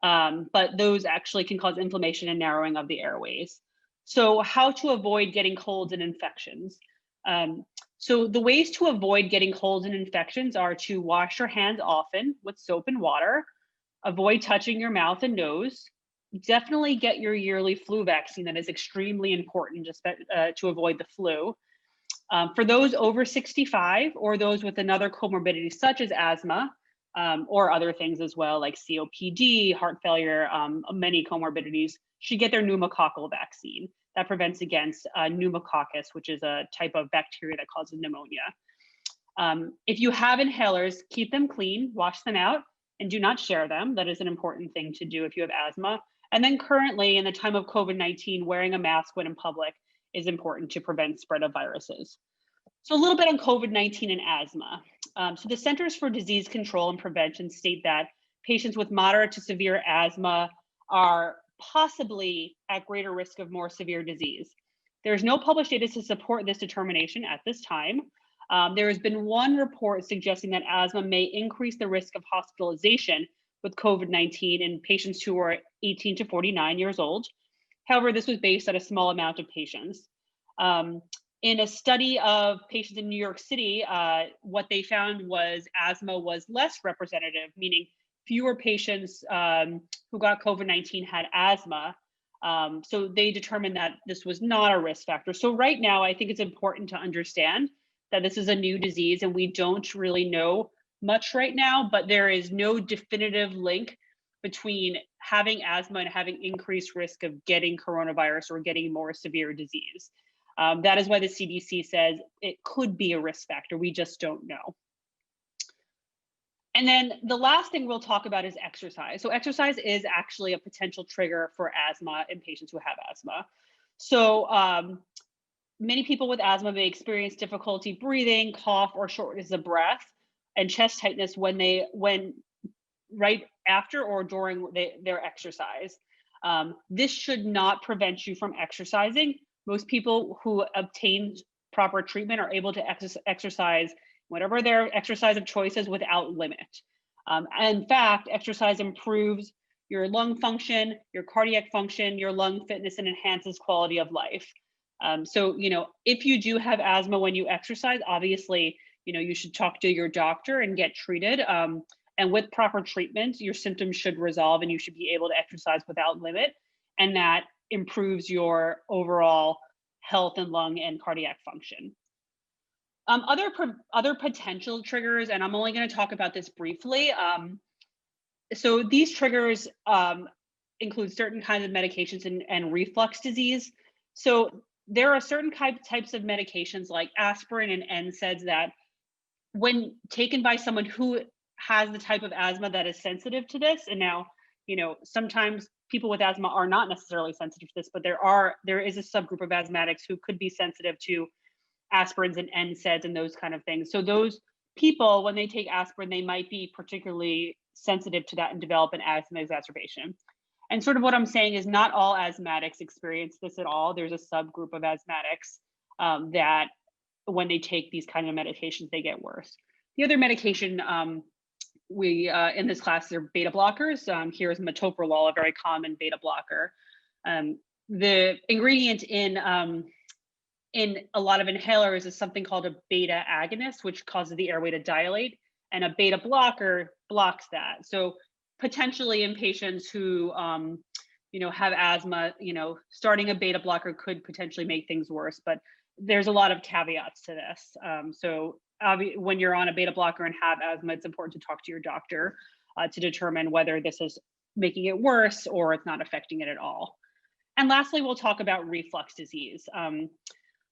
But those actually can cause inflammation and narrowing of the airways. So how to avoid getting colds and infections? So the ways to avoid getting colds and infections are to wash your hands often with soap and water, avoid touching your mouth and nose, definitely get your yearly flu vaccine. That is extremely important just to avoid the flu. For those over 65 or those with another comorbidity such as asthma or other things as well, like COPD, heart failure, many comorbidities, should get their pneumococcal vaccine that prevents against pneumococcus, which is a type of bacteria that causes pneumonia. If you have inhalers, keep them clean, wash them out, and do not share them. That is an important thing to do if you have asthma. And then currently, in the time of COVID-19, wearing a mask when in public is important to prevent spread of viruses. So a little bit on COVID-19 and asthma. So the Centers for Disease Control and Prevention state that patients with moderate to severe asthma are possibly at greater risk of more severe disease. There's no published data to support this determination at this time. There has been one report suggesting that asthma may increase the risk of hospitalization with COVID-19 in patients who are 18 to 49 years old. However, this was based on a small amount of patients. In a study of patients in New York City, what they found was asthma was less representative, meaning fewer patients who got COVID-19 had asthma. So they determined that this was not a risk factor. So right now, I think it's important to understand that this is a new disease and we don't really know much right now, but there is no definitive link between having asthma and having increased risk of getting coronavirus or getting more severe disease. That is why the CDC says it could be a risk factor. We just don't know. And then the last thing we'll talk about is exercise. So exercise is actually a potential trigger for asthma in patients who have asthma. So many people with asthma may experience difficulty breathing, cough, or shortness of breath and chest tightness when right after or during their exercise. This should not prevent you from exercising. Most people who obtain proper treatment are able to exercise whatever their exercise of choice is without limit. In fact, exercise improves your lung function, your cardiac function, your lung fitness, and enhances quality of life. So, if you do have asthma when you exercise, obviously, you should talk to your doctor and get treated. And with proper treatment, your symptoms should resolve and you should be able to exercise without limit. And that improves your overall health and lung and cardiac function. Other potential triggers, and I'm only going to talk about this briefly. So these triggers include certain kinds of medications and reflux disease. So there are certain types of medications like aspirin and NSAIDs that when taken by someone who has the type of asthma that is sensitive to this. And now, sometimes people with asthma are not necessarily sensitive to this, but there is a subgroup of asthmatics who could be sensitive to aspirins and NSAIDs and those kind of things. So those people, when they take aspirin, they might be particularly sensitive to that and develop an asthma exacerbation. And sort of what I'm saying is not all asthmatics experience this at all. There's a subgroup of asthmatics that when they take these kind of medications, they get worse. The other medication we in this class are beta blockers. Here's metoprolol, a very common beta blocker. The ingredient in a lot of inhalers is something called a beta agonist, which causes the airway to dilate, and a beta blocker blocks that. So potentially in patients who have asthma, starting a beta blocker could potentially make things worse, but there's a lot of caveats to this. So when you're on a beta blocker and have asthma, it's important to talk to your doctor to determine whether this is making it worse or it's not affecting it at all. And lastly, we'll talk about reflux disease.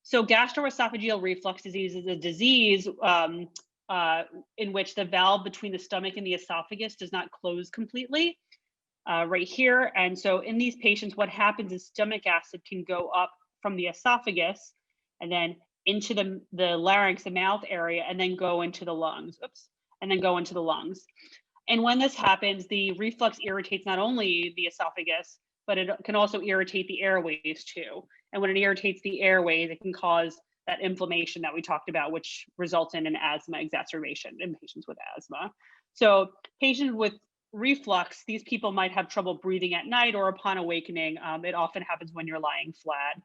So gastroesophageal reflux disease is a disease in which the valve between the stomach and the esophagus does not close completely right here. And so in these patients, what happens is stomach acid can go up from the esophagus and then into the larynx, the mouth area, and then go into the lungs. And then go into the lungs. And when this happens, the reflux irritates not only the esophagus, but it can also irritate the airways too. And when it irritates the airways, it can cause that inflammation that we talked about, which results in an asthma exacerbation in patients with asthma. So patients with reflux, these people might have trouble breathing at night or upon awakening. It often happens when you're lying flat.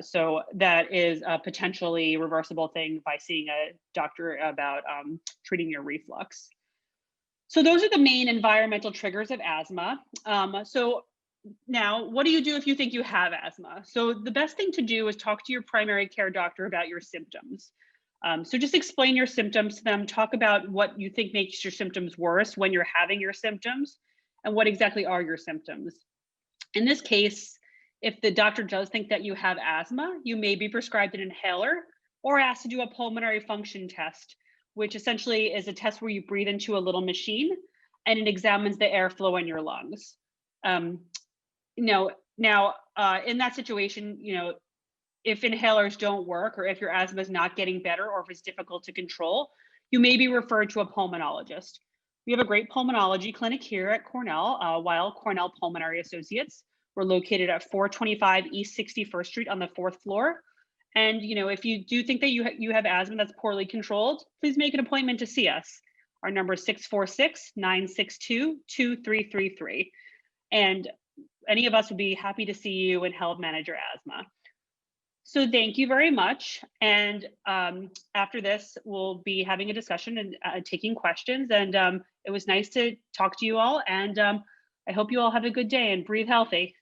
So that is a potentially reversible thing by seeing a doctor about treating your reflux. So those are the main environmental triggers of asthma. So now, what do you do if you think you have asthma? So the best thing to do is talk to your primary care doctor about your symptoms. So just explain your symptoms to them, talk about what you think makes your symptoms worse when you're having your symptoms, and what exactly are your symptoms. In this case, if the doctor does think that you have asthma, you may be prescribed an inhaler or asked to do a pulmonary function test, which essentially is a test where you breathe into a little machine and it examines the airflow in your lungs. In that situation, if inhalers don't work or if your asthma is not getting better or if it's difficult to control, you may be referred to a pulmonologist. We have a great pulmonology clinic here at Cornell, Weill Cornell Pulmonary Associates. We're located at 425 East 61st Street on the 4th floor. And if you do think that you have asthma that's poorly controlled, please make an appointment to see us. Our number is 646-962-2333. And any of us would be happy to see you and help manage your asthma. So thank you very much. And after this, we'll be having a discussion and taking questions. And it was nice to talk to you all. And I hope you all have a good day and breathe healthy.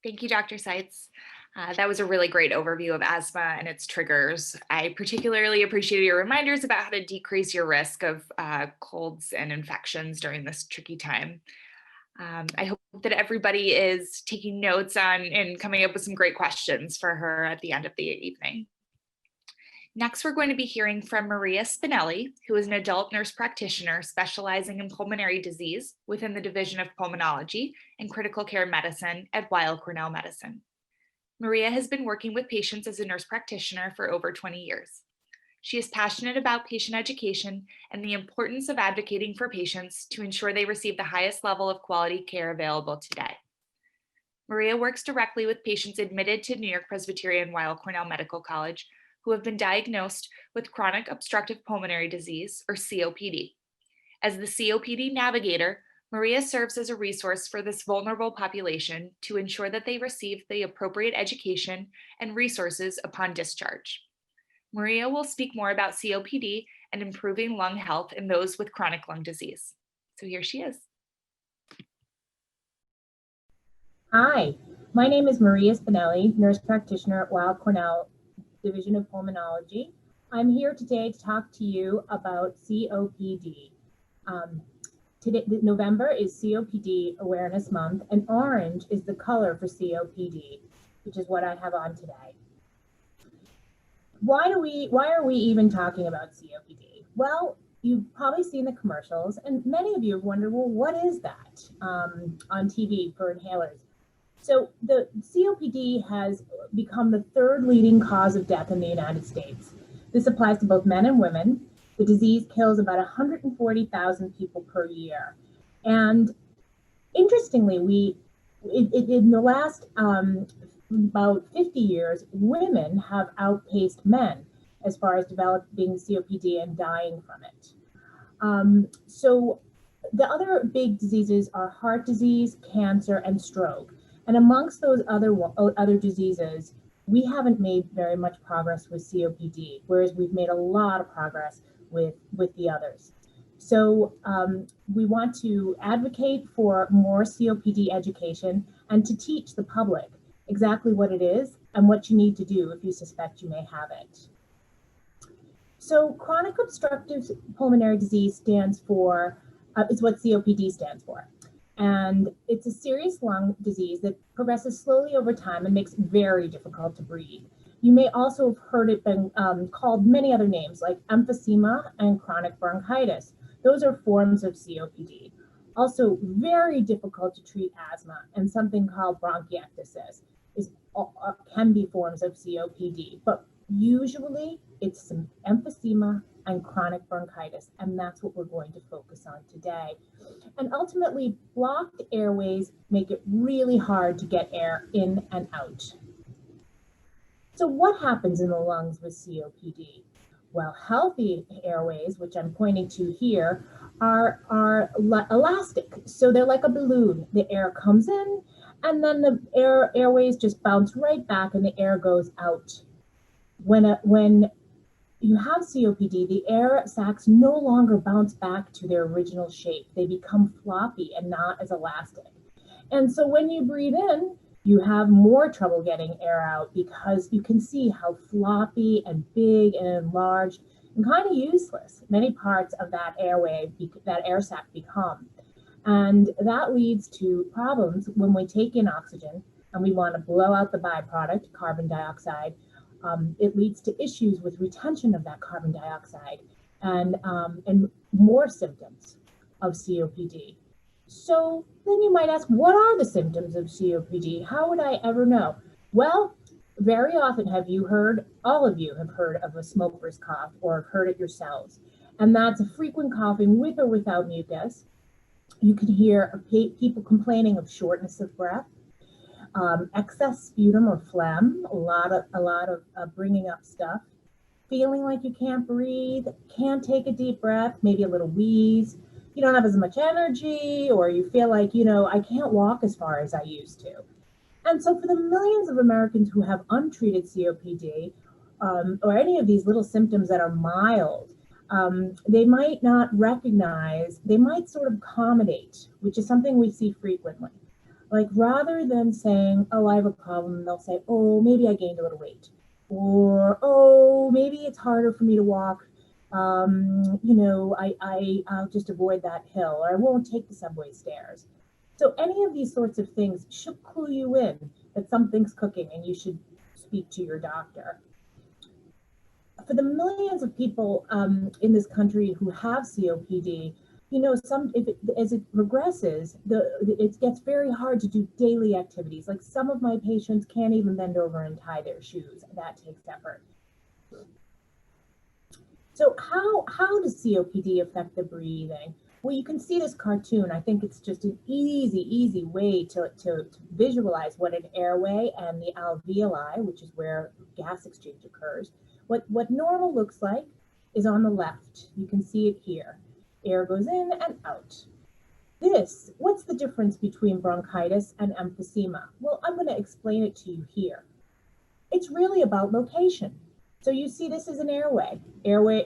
Thank you, Dr. Seitz. That was a really great overview of asthma and its triggers. I particularly appreciated your reminders about how to decrease your risk of colds and infections during this tricky time. I hope that everybody is taking notes on and coming up with some great questions for her at the end of the evening. Next, we're going to be hearing from Maria Spinelli, who is an adult nurse practitioner specializing in pulmonary disease within the Division of Pulmonology and Critical Care Medicine at Weill Cornell Medicine. Maria has been working with patients as a nurse practitioner for over 20 years. She is passionate about patient education and the importance of advocating for patients to ensure they receive the highest level of quality care available today. Maria works directly with patients admitted to NewYork-Presbyterian-Weill Cornell Medical College who have been diagnosed with chronic obstructive pulmonary disease, or COPD. As the COPD navigator, Maria serves as a resource for this vulnerable population to ensure that they receive the appropriate education and resources upon discharge. Maria will speak more about COPD and improving lung health in those with chronic lung disease. So here she is. Hi, my name is Maria Spinelli, nurse practitioner at Weill Cornell Division of Pulmonology. I'm here today to talk to you about COPD. Today, November is COPD Awareness Month, and orange is the color for COPD, which is what I have on today. why are we even talking about COPD? Well, you've probably seen the commercials, and many of you have wondered, well, what is that on TV for inhalers? So the COPD has become the third leading cause of death in the United States. This applies to both men and women. The disease kills about 140,000 people per year. And interestingly, in the last about 50 years, women have outpaced men as far as developing COPD and dying from it. So the other big diseases are heart disease, cancer, and stroke. And amongst those other diseases, we haven't made very much progress with COPD, whereas we've made a lot of progress with the others. So we want to advocate for more COPD education and to teach the public exactly what it is and what you need to do if you suspect you may have it. So chronic obstructive pulmonary disease stands for, is what COPD stands for. And it's a serious lung disease that progresses slowly over time and makes it very difficult to breathe. You may also have heard it been called many other names like emphysema and chronic bronchitis. Those are forms of COPD. Also very difficult to treat asthma, and something called bronchiectasis can be forms of COPD, but usually it's some emphysema and chronic bronchitis, and that's what we're going to focus on today. And ultimately, blocked airways make it really hard to get air in and out. So what happens in the lungs with COPD? Well, healthy airways, which I'm pointing to here, are elastic. So they're like a balloon. The air comes in, and then the airways just bounce right back and the air goes out. When you have COPD, the air sacs no longer bounce back to their original shape. They become floppy and not as elastic. And so when you breathe in, you have more trouble getting air out because you can see how floppy and big and enlarged and kind of useless many parts of that airway, that air sac become. And that leads to problems when we take in oxygen and we want to blow out the byproduct, carbon dioxide. It leads to issues with retention of that carbon dioxide and more symptoms of COPD. So then you might ask, what are the symptoms of COPD? How would I ever know? Well, very often all of you have heard of a smoker's cough or have heard it yourselves. And that's a frequent coughing with or without mucus. You can hear people complaining of shortness of breath, excess sputum or phlegm, a lot of bringing up stuff, feeling like you can't breathe, can't take a deep breath, maybe a little wheeze, you don't have as much energy, or you feel like, I can't walk as far as I used to. And so for the millions of Americans who have untreated COPD, or any of these little symptoms that are mild, they might not recognize, they might sort of accommodate, which is something we see frequently. Like rather than saying, oh, I have a problem, they'll say, oh, maybe I gained a little weight. Or, oh, maybe it's harder for me to walk. I'll just avoid that hill, or I won't take the subway stairs. So any of these sorts of things should clue you in that something's cooking and you should speak to your doctor. For the millions of people in this country who have COPD, as it progresses, it gets very hard to do daily activities. Like some of my patients can't even bend over and tie their shoes. That takes effort. So how does COPD affect the breathing? Well, you can see this cartoon. I think it's just an easy way to visualize what an airway and the alveoli, which is where gas exchange occurs. What normal looks like is on the left. You can see it here. Air goes in and out. What's the difference between bronchitis and emphysema? Well, I'm going to explain it to you here. It's really about location. So you see this is an airway. The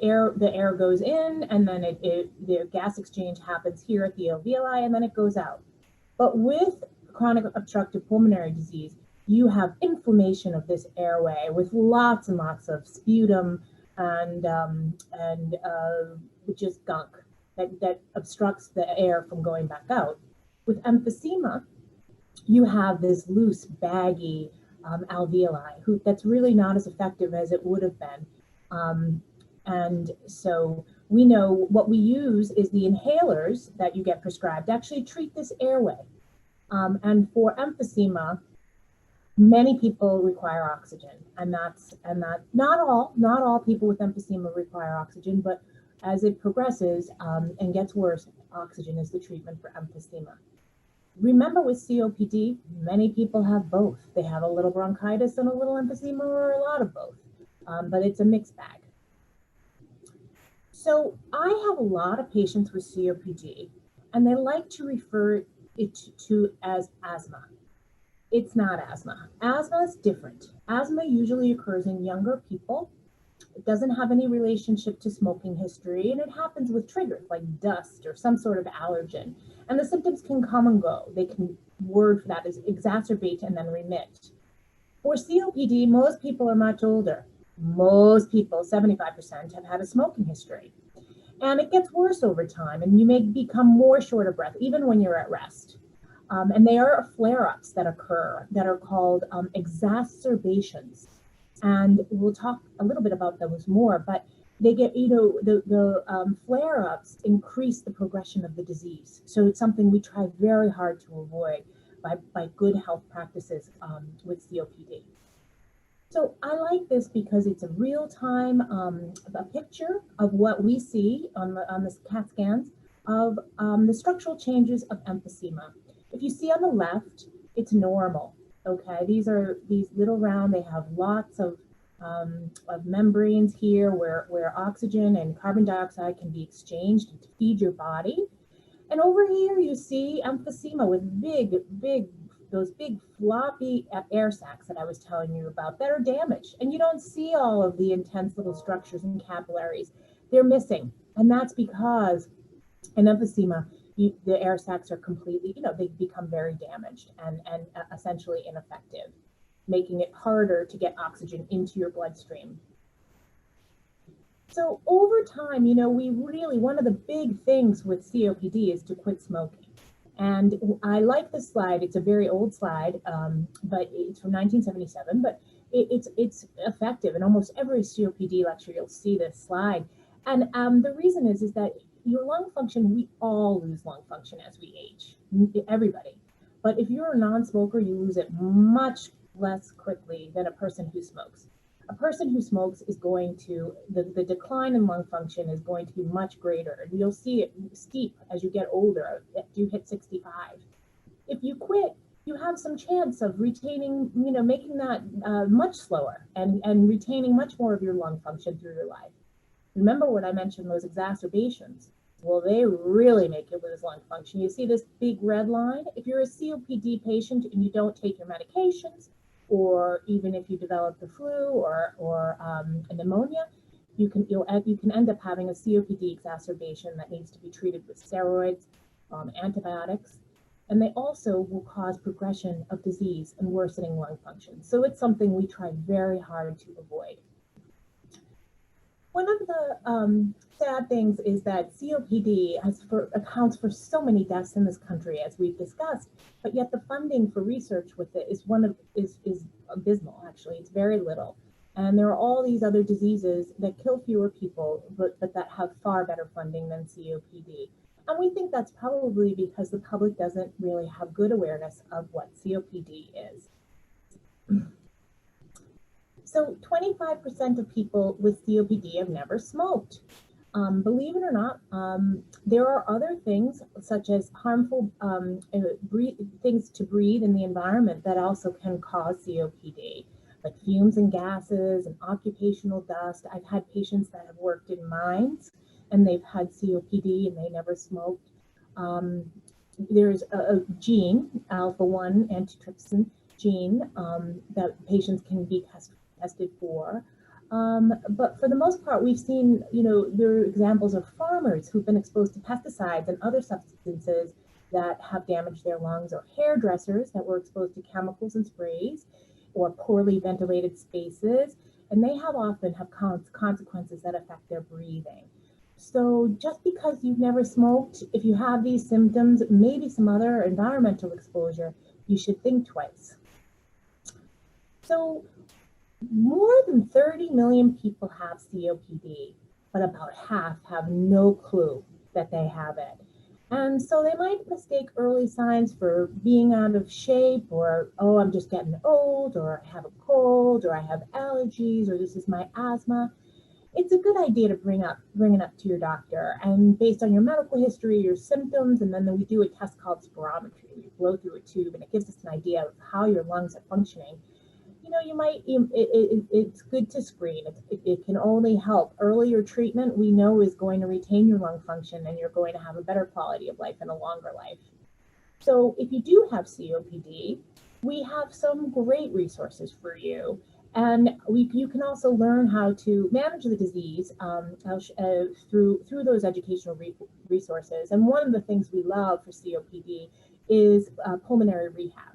air goes in, and then the gas exchange happens here at the alveoli, and then it goes out. But with chronic obstructive pulmonary disease, you have inflammation of this airway with lots and lots of sputum and just gunk that obstructs the air from going back out. With emphysema, you have this loose, baggy alveoli, that's really not as effective as it would have been. And so we know what we use is the inhalers that you get prescribed actually treat this airway. And for emphysema, many people require oxygen, and not all people with emphysema require oxygen, but as it progresses and gets worse, oxygen is the treatment for emphysema. Remember, with COPD, many people have both. They have a little bronchitis and a little emphysema, or a lot of both, but it's a mixed bag. So I have a lot of patients with COPD, and they like to refer it to as asthma. It's not asthma. Asthma is different. Asthma usually occurs in younger people. It doesn't have any relationship to smoking history, and it happens with triggers like dust or some sort of allergen. And the symptoms can come and go. They can, word for that is exacerbate and then remit. For COPD, most people are much older. Most people, 75%, have had a smoking history. And it gets worse over time, and you may become more short of breath, even when you're at rest. And they are flare-ups that occur that are called exacerbations. And we'll talk a little bit about those more, but they get, the flare-ups increase the progression of the disease. So it's something we try very hard to avoid by good health practices with COPD. So I like this because it's a real-time a picture of what we see on the CAT scans of the structural changes of emphysema. If you see on the left, it's normal. Okay, these are these little round. They have lots of membranes here where oxygen and carbon dioxide can be exchanged to feed your body. And over here you see emphysema with those big floppy air sacs that I was telling you about that are damaged. And you don't see all of the intense little structures and capillaries. They're missing. And that's because in emphysema, the air sacs are completely, they become very damaged and essentially ineffective, making it harder to get oxygen into your bloodstream. So over time, one of the big things with COPD is to quit smoking. And I like this slide. It's a very old slide, but it's from 1977, but it's effective. In almost every COPD lecture, you'll see this slide. And the reason is that your lung function, we all lose lung function as we age, everybody. But if you're a non-smoker, you lose it much less quickly than a person who smokes. A person who smokes is going to, the decline in lung function is going to be much greater. And you'll see it steep as you get older, after you hit 65. If you quit, you have some chance of retaining, making that much slower and retaining much more of your lung function through your life. Remember what I mentioned, those exacerbations. Well, they really make you lose lung function. You see this big red line? If you're a COPD patient and you don't take your medications, or even if you develop the flu or a pneumonia, you can end up having a COPD exacerbation that needs to be treated with steroids, antibiotics, and they also will cause progression of disease and worsening lung function. So it's something we try very hard to avoid. One of the sad things is that COPD accounts for so many deaths in this country, as we've discussed, but yet the funding for research with it is abysmal. Actually, it's very little, and there are all these other diseases that kill fewer people, but that have far better funding than COPD. And we think that's probably because the public doesn't really have good awareness of what COPD is. So 25% of people with COPD have never smoked. Believe it or not, there are other things such as harmful things to breathe in the environment that also can cause COPD, like fumes and gases and occupational dust. I've had patients that have worked in mines and they've had COPD and they never smoked. There's a gene, alpha-1 antitrypsin gene, that patients can be tested for. But for the most part, we've seen, there are examples of farmers who've been exposed to pesticides and other substances that have damaged their lungs, or hairdressers that were exposed to chemicals and sprays, or poorly ventilated spaces, and they often have consequences that affect their breathing. So just because you've never smoked, if you have these symptoms, maybe some other environmental exposure, you should think twice. So more than 30 million people have COPD, but about half have no clue that they have it. And so they might mistake early signs for being out of shape, or, oh, I'm just getting old, or I have a cold, or I have allergies, or this is my asthma. It's a good idea to bring it up to your doctor, and based on your medical history, your symptoms, and then we do a test called spirometry. We blow through a tube, and it gives us an idea of how your lungs are functioning. It's good to screen. It can only help. Earlier treatment, we know, is going to retain your lung function, and you're going to have a better quality of life and a longer life. So if you do have COPD, we have some great resources for you. And you can also learn how to manage the disease through those educational resources. And one of the things we love for COPD is pulmonary rehab.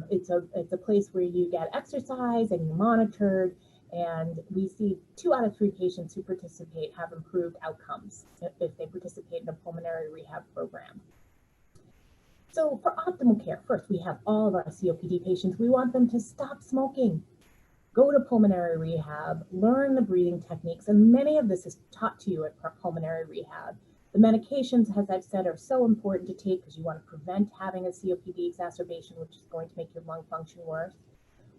It's a place where you get exercise and you're monitored, and we see 2 out of 3 patients who participate have improved outcomes if they participate in a pulmonary rehab program. So for optimal care, first, we have all of our COPD patients. We want them to stop smoking, go to pulmonary rehab, learn the breathing techniques, and many of this is taught to you at pulmonary rehab. The medications, as I've said, are so important to take because you want to prevent having a COPD exacerbation, which is going to make your lung function worse.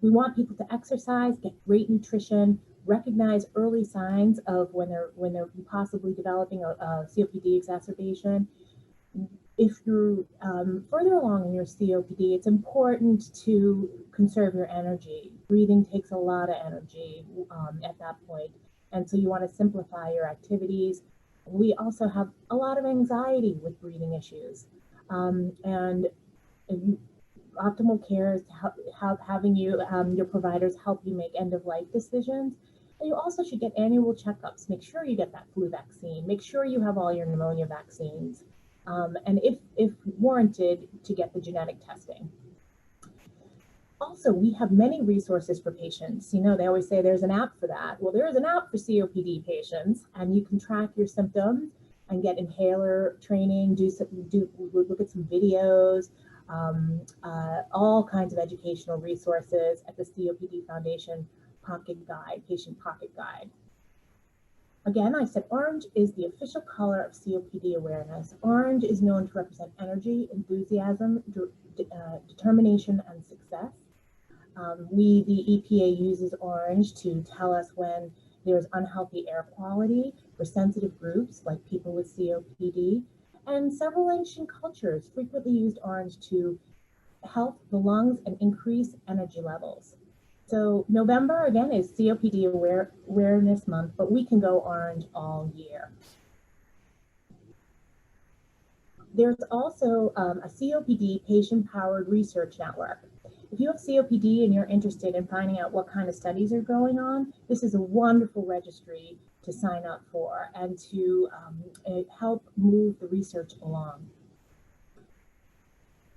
We want people to exercise, get great nutrition, recognize early signs of when they're possibly developing a COPD exacerbation. If you're further along in your COPD, it's important to conserve your energy. Breathing takes a lot of energy at that point, and so you want to simplify your activities. We also have a lot of anxiety with breathing issues, and optimal care is having your providers help you make end-of-life decisions. And you also should get annual checkups. Make sure you get that flu vaccine. Make sure you have all your pneumonia vaccines, and if warranted, to get the genetic testing. Also, we have many resources for patients. They always say there's an app for that. Well, there is an app for COPD patients, and you can track your symptoms and get inhaler training, look at some videos, all kinds of educational resources at the COPD Foundation Pocket Guide, Patient Pocket Guide. Again, I said orange is the official color of COPD awareness. Orange is known to represent energy, enthusiasm, determination, and success. The EPA uses orange to tell us when there's unhealthy air quality for sensitive groups like people with COPD. And several ancient cultures frequently used orange to help the lungs and increase energy levels. So November, again, is COPD Awareness Month, but we can go orange all year. There's also a COPD patient-powered research network. If you have COPD and you're interested in finding out what kind of studies are going on, this is a wonderful registry to sign up for and to help move the research along.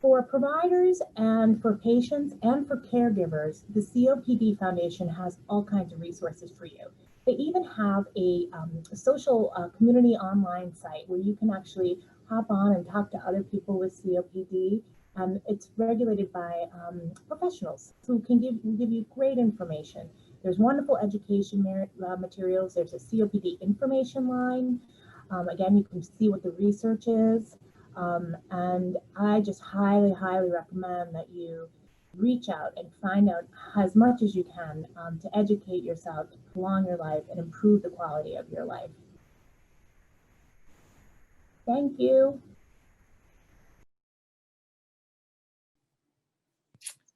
For providers and for patients and for caregivers, the COPD Foundation has all kinds of resources for you. They even have a social community online site where you can actually hop on and talk to other people with COPD. It's regulated by professionals who can give you great information. There's wonderful education materials. There's a COPD information line. Again, you can see what the research is. And I just highly, highly recommend that you reach out and find out as much as you can to educate yourself, to prolong your life and improve the quality of your life. Thank you.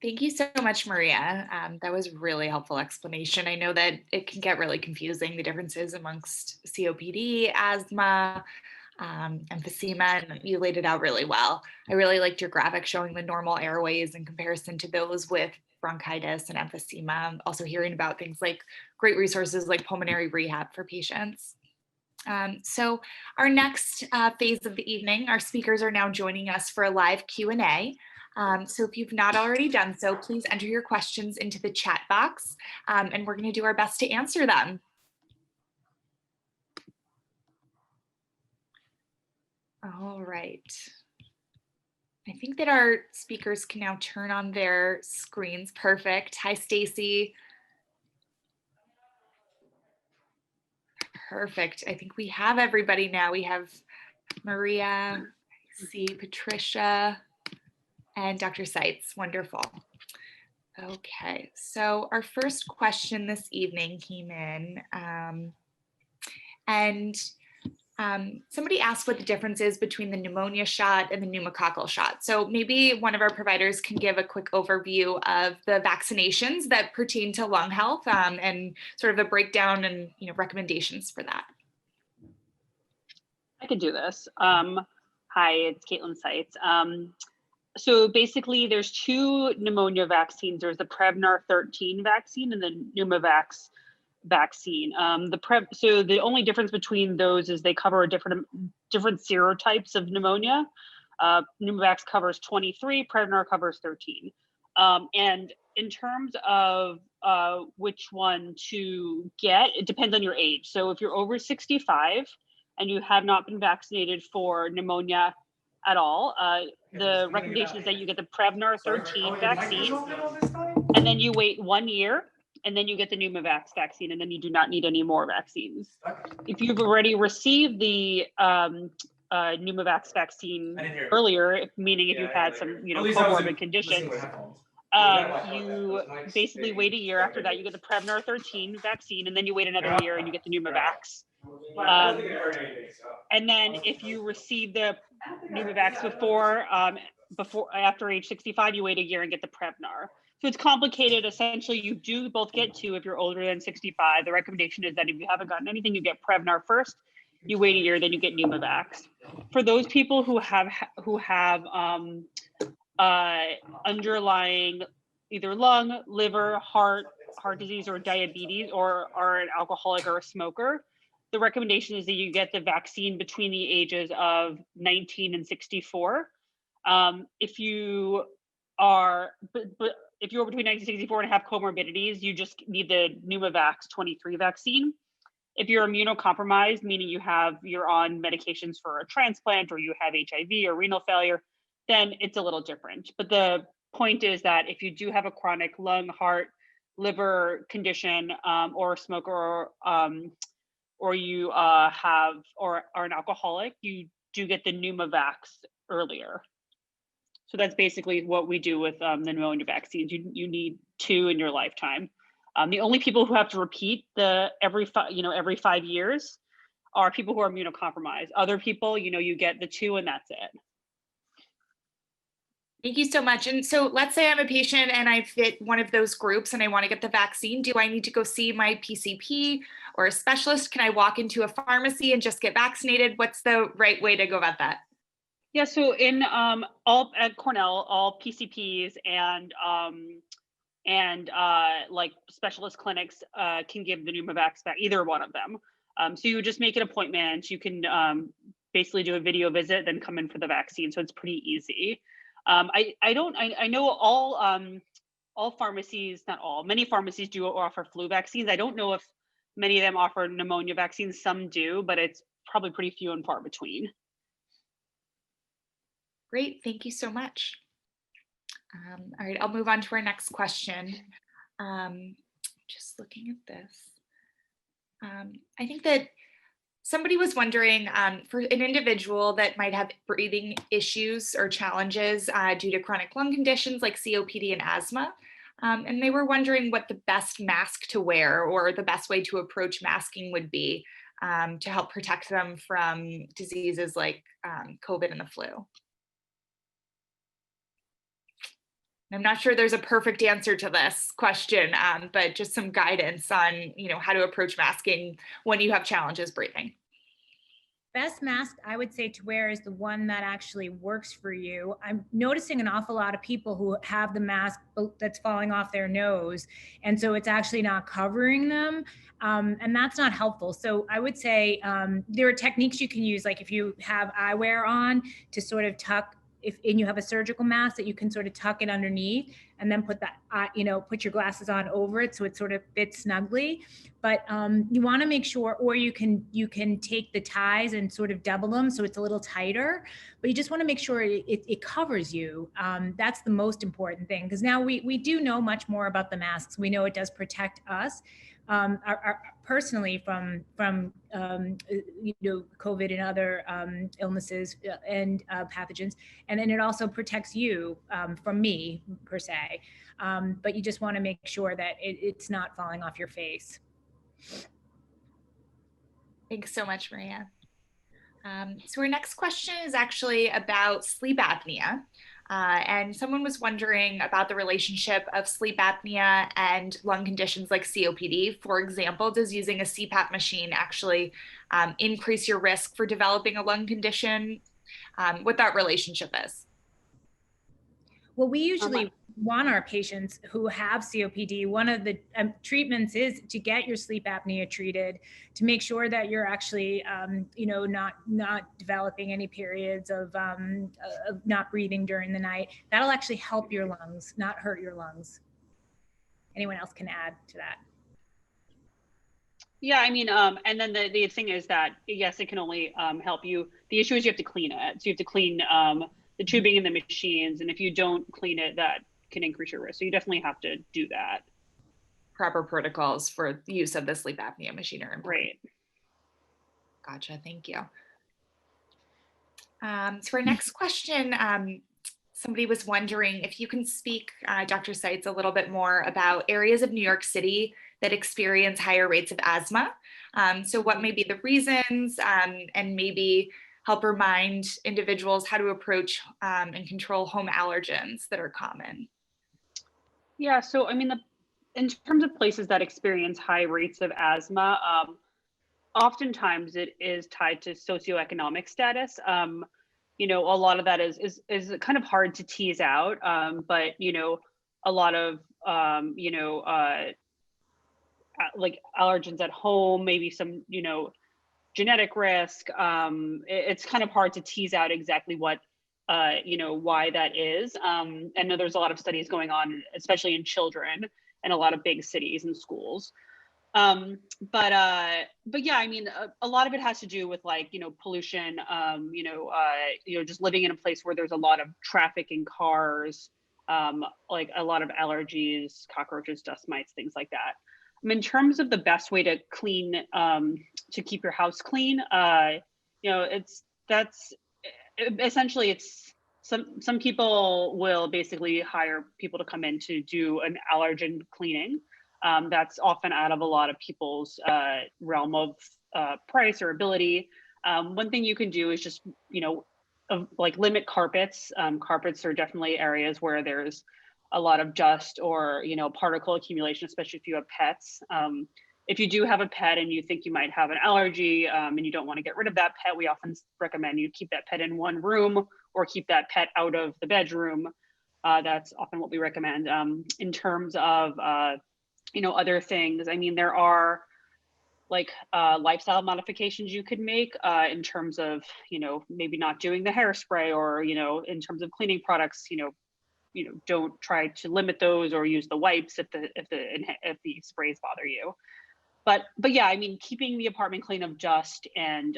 Thank you so much, Maria. That was a really helpful explanation. I know that it can get really confusing, the differences amongst COPD, asthma, emphysema, and you laid it out really well. I really liked your graphic showing the normal airways in comparison to those with bronchitis and emphysema. Also hearing about things like great resources like pulmonary rehab for patients. So our next phase of the evening, our speakers are now joining us for a live Q&A. So if you've not already done so, please enter your questions into the chat box, and we're going to do our best to answer them. All right. I think that our speakers can now turn on their screens. Perfect. Hi, Stacy. Perfect. I think we have everybody now. We have Maria, I see Patricia, and Dr. Seitz. Wonderful. Okay, so our first question this evening came in, and somebody asked what the difference is between the pneumonia shot and the pneumococcal shot. So maybe one of our providers can give a quick overview of the vaccinations that pertain to lung health, and sort of a breakdown and recommendations for that. I could do this. Hi, it's Caitlin Seitz. So basically, there's two pneumonia vaccines. There's the Prevnar 13 vaccine and the Pneumovax vaccine. So the only difference between those is they cover different serotypes of pneumonia. Pneumovax covers 23, Prevnar covers 13. And in terms of which one to get, it depends on your age. So if you're over 65 and you have not been vaccinated for pneumonia at all, the recommendation is that you get the Prevnar 13 vaccine, and then you wait 1 year, and then you get the Pneumovax vaccine, and then you do not need any more vaccines. If you've already received the Pneumovax vaccine earlier, meaning if you've had some comorbid conditions, you basically wait a year. After that, you get the Prevnar 13 vaccine, and then you wait another year and you get the Pneumovax. And then if you receive the Pneumovax after age 65, you wait a year and get the Prevnar. So it's complicated. Essentially, you do both get two if you're older than 65. The recommendation is that if you haven't gotten anything, you get Prevnar first, you wait a year, then you get Pneumovax. For those people who have underlying either lung, liver, heart disease, or diabetes, or are an alcoholic or a smoker, the recommendation is that you get the vaccine between the ages of 19 and 64. If you are between 19 and 64 and have comorbidities, you just need the Pneumovax 23 vaccine. If you're immunocompromised, meaning you're on medications for a transplant, or you have HIV or renal failure, then it's a little different. But the point is that if you do have a chronic lung, heart, liver condition, or a smoker, or you are an alcoholic, you do get the Pneumovax earlier. So that's basically what we do with the pneumonia vaccines. You need two in your lifetime. The only people who have to repeat every 5 years are people who are immunocompromised. Other people, you get the two and that's it. Thank you so much. And so let's say I'm a patient and I fit one of those groups and I want to get the vaccine. Do I need to go see my PCP or a specialist? Can I walk into a pharmacy and just get vaccinated? What's the right way to go about that? Yeah, so in at Cornell, all PCPs and like specialist clinics can give the Pneumovax back, either one of them. So you would just make an appointment. You can basically do a video visit, then come in for the vaccine. So it's pretty easy. I know all pharmacies, not all, many pharmacies do offer flu vaccines. I don't know if many of them offer pneumonia vaccines. Some do, but it's probably pretty few and far between. Great, thank you so much. All right, I'll move on to our next question. Just looking at this. I think that somebody was wondering, for an individual that might have breathing issues or challenges due to chronic lung conditions like COPD and asthma, and they were wondering what the best mask to wear or the best way to approach masking would be to help protect them from diseases like COVID and the flu. I'm not sure there's a perfect answer to this question, but just some guidance on, how to approach masking when you have challenges breathing. Best mask I would say to wear is the one that actually works for you. I'm noticing an awful lot of people who have the mask that's falling off their nose, and so it's actually not covering them, and that's not helpful. So I would say there are techniques you can use, like if you have eyewear on, to sort of tuck and you have a surgical mask that you can sort of tuck it underneath and then put that, put your glasses on over it so it sort of fits snugly. But you want to make sure, or you can take the ties and sort of double them so it's a little tighter, but you just want to make sure it covers you. That's the most important thing, because now we do know much more about the masks. We know it does protect us personally from COVID and other illnesses and pathogens, and then it also protects you from me per se. But you just want to make sure that it's not falling off your face. Thanks so much, Maria. So our next question is actually about sleep apnea. And someone was wondering about the relationship of sleep apnea and lung conditions like COPD. For example, does using a CPAP machine actually increase your risk for developing a lung condition? What that relationship is? Well, we usually want our patients who have COPD, one of the treatments is to get your sleep apnea treated to make sure that you're actually, not developing any periods of not breathing during the night. That'll actually help your lungs, not hurt your lungs. Anyone else can add to that? Yeah, I mean, and then the thing is that, yes, it can only help you. The issue is you have to clean it. So you have to clean the tubing in the machines. And if you don't clean it, that can increase your risk. So you definitely have to do that. Proper protocols for the use of the sleep apnea machine are important. Right. Gotcha, thank you. So our next question, somebody was wondering if you can speak, Dr. Seitz, a little bit more about areas of New York City that experience higher rates of asthma. So what may be the reasons, and maybe help remind individuals how to approach and control home allergens that are common. Yeah, so I mean, in terms of places that experience high rates of asthma, oftentimes it is tied to socioeconomic status. A lot of that is kind of hard to tease out, but a lot of like allergens at home, maybe some genetic risk. It's kind of hard to tease out exactly what why that is. I know there's a lot of studies going on, especially in children in a lot of big cities and schools. But yeah, I mean, a lot of it has to do with pollution, just living in a place where there's a lot of traffic and cars, like a lot of allergies, cockroaches, dust mites, things like that. In terms of the best way to clean, to keep your house clean, essentially some people will basically hire people to come in to do an allergen cleaning. That's often out of a lot of people's realm of price or ability. One thing you can do is just, limit carpets. Carpets are definitely areas where there's a lot of dust or, particle accumulation, especially if you have pets. If you do have a pet and you think you might have an allergy and you don't want to get rid of that pet, we often recommend you keep that pet in one room or keep that pet out of the bedroom. That's often what we recommend. In terms of, other things, I mean, there are lifestyle modifications you could make in terms of, maybe not doing the hairspray or, in terms of cleaning products, don't try to limit those or use the wipes if the sprays bother you. But yeah, I mean, keeping the apartment clean of dust and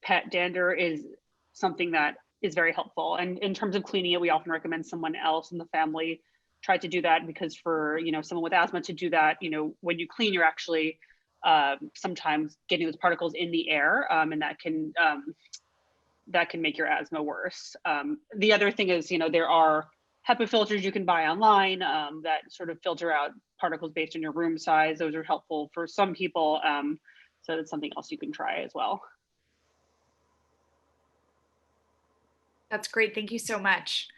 pet dander is something that is very helpful. And in terms of cleaning it, we often recommend someone else in the family try to do that, because for someone with asthma to do that, when you clean, you're actually sometimes getting those particles in the air, and that can make your asthma worse. The other thing is, there are HEPA filters you can buy online that sort of filter out particles based on your room size. Those are helpful for some people. So that's something else you can try as well. That's great. Thank you so much.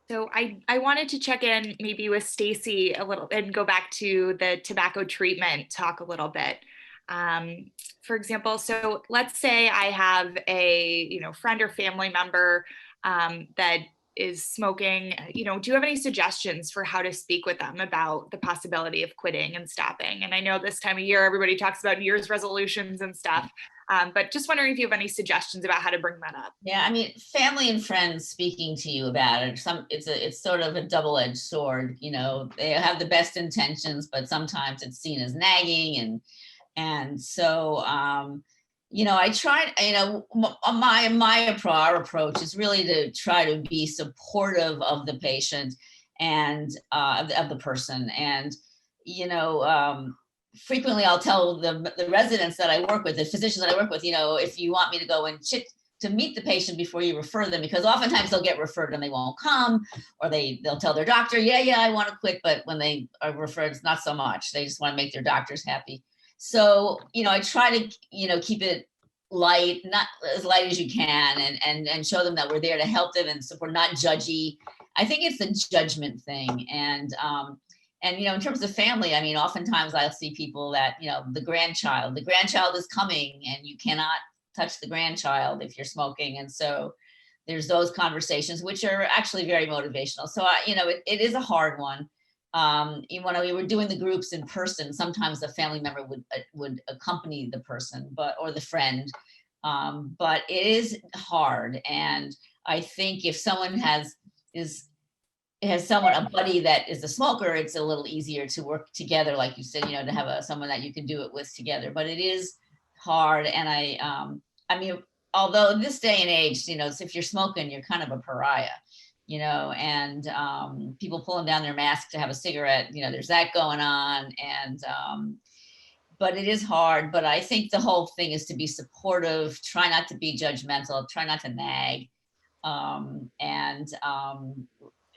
So I wanted to check in maybe with Stacy a little and go back to the tobacco treatment talk a little bit. For example, so let's say I have a friend or family member that is smoking, you know, do you have any suggestions for how to speak with them about the possibility of quitting and stopping? And I know this time of year, everybody talks about New Year's resolutions and stuff, but just wondering if you have any suggestions about how to bring that up. Yeah, I mean, family and friends speaking to you about it, it's sort of a double-edged sword. You know, they have the best intentions, but sometimes it's seen as nagging, and so you know, I tried, you know, our approach is really to try to be supportive of the patient and of the person. And, you know, frequently I'll tell the residents that I work with, the physicians that I work with, you know, if you want me to go and to meet the patient before you refer them, because oftentimes they'll get referred and they won't come, or they'll tell their doctor, yeah, I want to quit. But when they are referred, it's not so much. They just want to make their doctors happy. So, you know, I try to, you know, keep it light, not as light as you can, and show them that we're there to help them and support, not judgy. I think it's the judgment thing. And, you know, in terms of family, I mean, oftentimes I'll see people that, you know, the grandchild is coming and you cannot touch the grandchild if you're smoking. And so there's those conversations, which are actually very motivational. So, you know, it is a hard one. Even when we were doing the groups in person, sometimes a family member would accompany the person, or the friend. But it is hard. And I think if someone has a buddy that is a smoker, it's a little easier to work together, like you said, you know, to have someone that you can do it with together. But it is hard. And I mean, although in this day and age, you know, if you're smoking, you're kind of a pariah. You know, and people pulling down their mask to have a cigarette, you know, there's that going on. And, but it is hard. But I think the whole thing is to be supportive, try not to be judgmental, try not to nag, and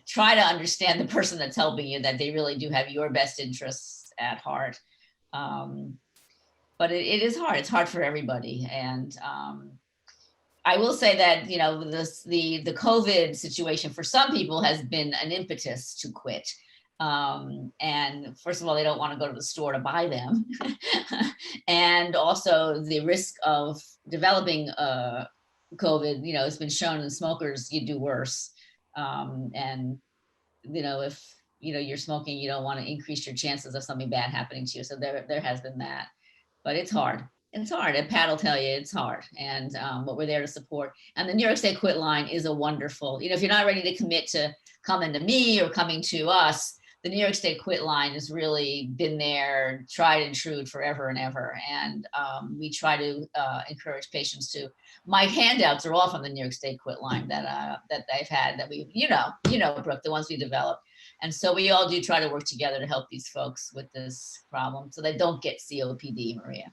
try to understand the person that's helping you, that they really do have your best interests at heart. But it is hard. It's hard for everybody. And, I will say that, you know, the COVID situation for some people has been an impetus to quit. And first of all, they don't want to go to the store to buy them. And also the risk of developing COVID, you know, it's been shown in smokers, you do worse. And, you know, if, you know, you're smoking, you don't want to increase your chances of something bad happening to you. So there has been that, but it's hard. It's hard. And Pat will tell you it's hard. And but we're there to support. And the New York State Quitline is a wonderful, you know, if you're not ready to commit to coming to me or coming to us, the New York State Quitline has really been there, tried and true forever and ever. And we try to encourage patients to, my handouts are all from the New York State Quitline that I've had, that we, you know, Brooke, the ones we developed. And so we all do try to work together to help these folks with this problem so they don't get COPD, Maria.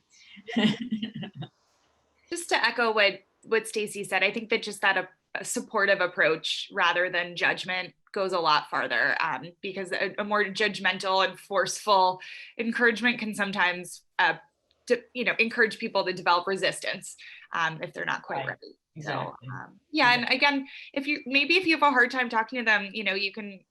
Just to echo what Stacy said, I think that just that a supportive approach rather than judgment goes a lot farther, because a more judgmental and forceful encouragement can sometimes, you know, encourage people to develop resistance if they're not quite ready. Exactly. So yeah, and again, if you have a hard time talking to them, you know, you can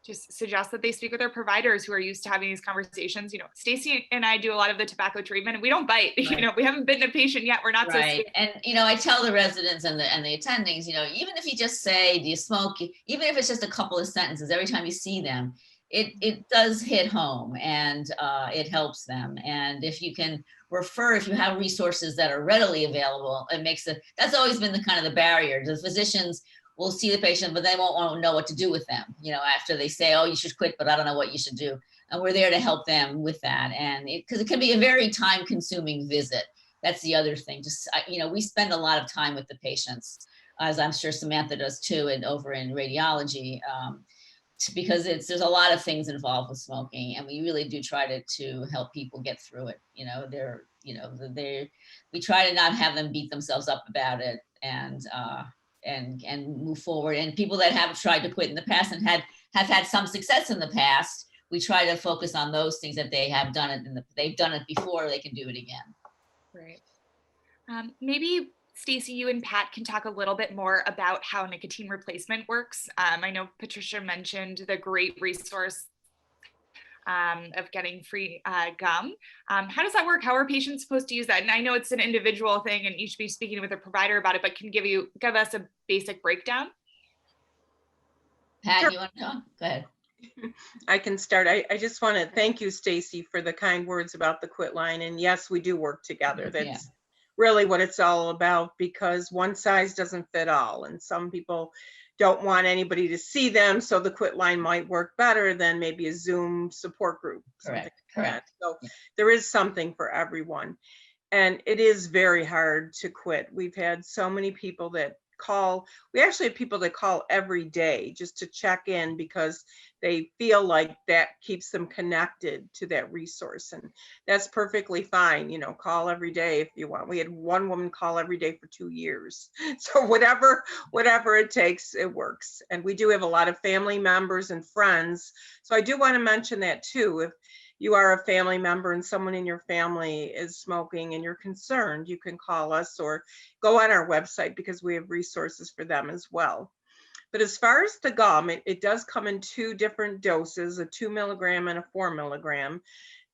just suggest that they speak with their providers who are used to having these conversations. You know, Stacy and I do a lot of the tobacco treatment and we don't bite, right. You know, we haven't bitten a patient yet. We're not right. So and, you know, I tell the residents and the attendings, you know, even if you just say, do you smoke? Even if it's just a couple of sentences, every time you see them, it does hit home and it helps them. And if you can refer, if you have resources that are readily available, it makes it, that's always been the kind of the barrier. The physicians will see the patient, but they won't want to know what to do with them, you know, after they say, oh, you should quit, but I don't know what you should do. And we're there to help them with that. And because it can be a very time consuming visit. That's the other thing. Just, you know, we spend a lot of time with the patients, as I'm sure Samantha does too, and over in radiology, because there's a lot of things involved with smoking, and we really do try to help people get through it. You know, we try to not have them beat themselves up about it, and move forward. And people that have tried to quit in the past and have had some success in the past, we try to focus on those things that they have done it, they've done it before, they can do it again. Right. Maybe Stacy, you and Pat can talk a little bit more about how nicotine replacement works. I know Patricia mentioned the great resource of getting free gum. How does that work? How are patients supposed to use that? And I know it's an individual thing and you should be speaking with a provider about it, but can give us a basic breakdown? Pat, Sure. you want to talk? Go ahead. I can start. I just want to thank you, Stacy, for the kind words about the Quitline. And yes, we do work together. Yeah. That's really what it's all about, because one size doesn't fit all. And some people don't want anybody to see them. So the Quitline might work better than maybe a Zoom support group. Something like Correct. that. So Yeah. there is something for everyone. And it is very hard to quit. We've had so many people that call. We actually have people that call every day just to check in, because they feel like that keeps them connected to that resource. And that's perfectly fine. You know, call every day if you want. We had one woman call every day for 2 years. So whatever it takes, it works. And we do have a lot of family members and friends. So I do want to mention that too. If you are a family member and someone in your family is smoking and you're concerned, you can call us or go on our website, because we have resources for them as well. But as far as the gum, it does come in 2 different doses, a 2 milligram and a 4 milligram.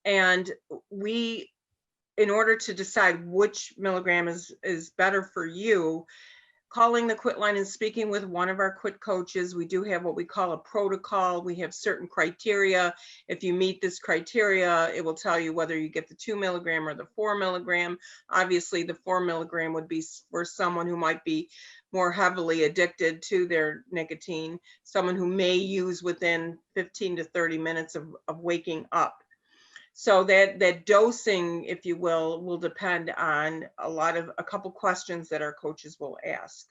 And we, in order to decide which milligram is better for you, calling the Quitline and speaking with one of our Quit coaches, we do have what we call a protocol. We have certain criteria. If you meet this criteria, it will tell you whether you get the 2 milligram or the 4 milligram. Obviously, the 4 milligram would be for someone who might be more heavily addicted to their nicotine, someone who may use within 15 to 30 minutes of waking up. So that dosing, if you will depend on a couple questions that our coaches will ask.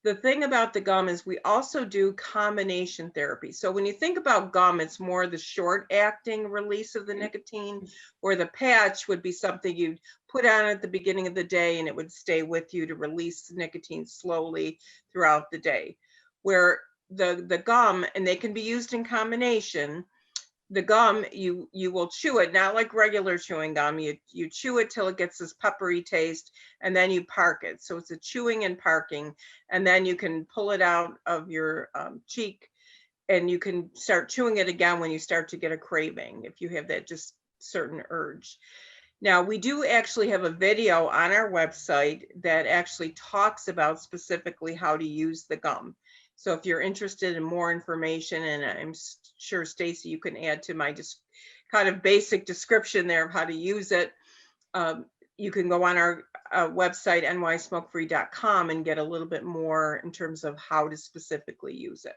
The thing about the gum is we also do combination therapy. So when you think about gum, it's more the short acting release of the nicotine, or the patch would be something you'd put on at the beginning of the day and it would stay with you to release the nicotine slowly throughout the day. Where the gum, and they can be used in combination, the gum, you will chew it, not like regular chewing gum. You chew it till it gets this peppery taste, and then you park it. So it's a chewing and parking, and then you can pull it out of your cheek, and you can start chewing it again when you start to get a craving, if you have that just certain urge. Now, we do actually have a video on our website that actually talks about specifically how to use the gum. So if you're interested in more information, and I'm sure, Stacy, you can add to my just kind of basic description there of how to use it, you can go on our website, nysmokefree.com, and get a little bit more in terms of how to specifically use it.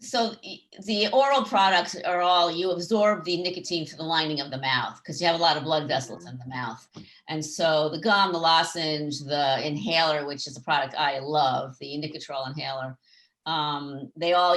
So the oral products are all, you absorb the nicotine through the lining of the mouth, because you have a lot of blood vessels in the mouth. And so the gum, the lozenge, the inhaler, which is a product I love, the Nicotrol inhaler,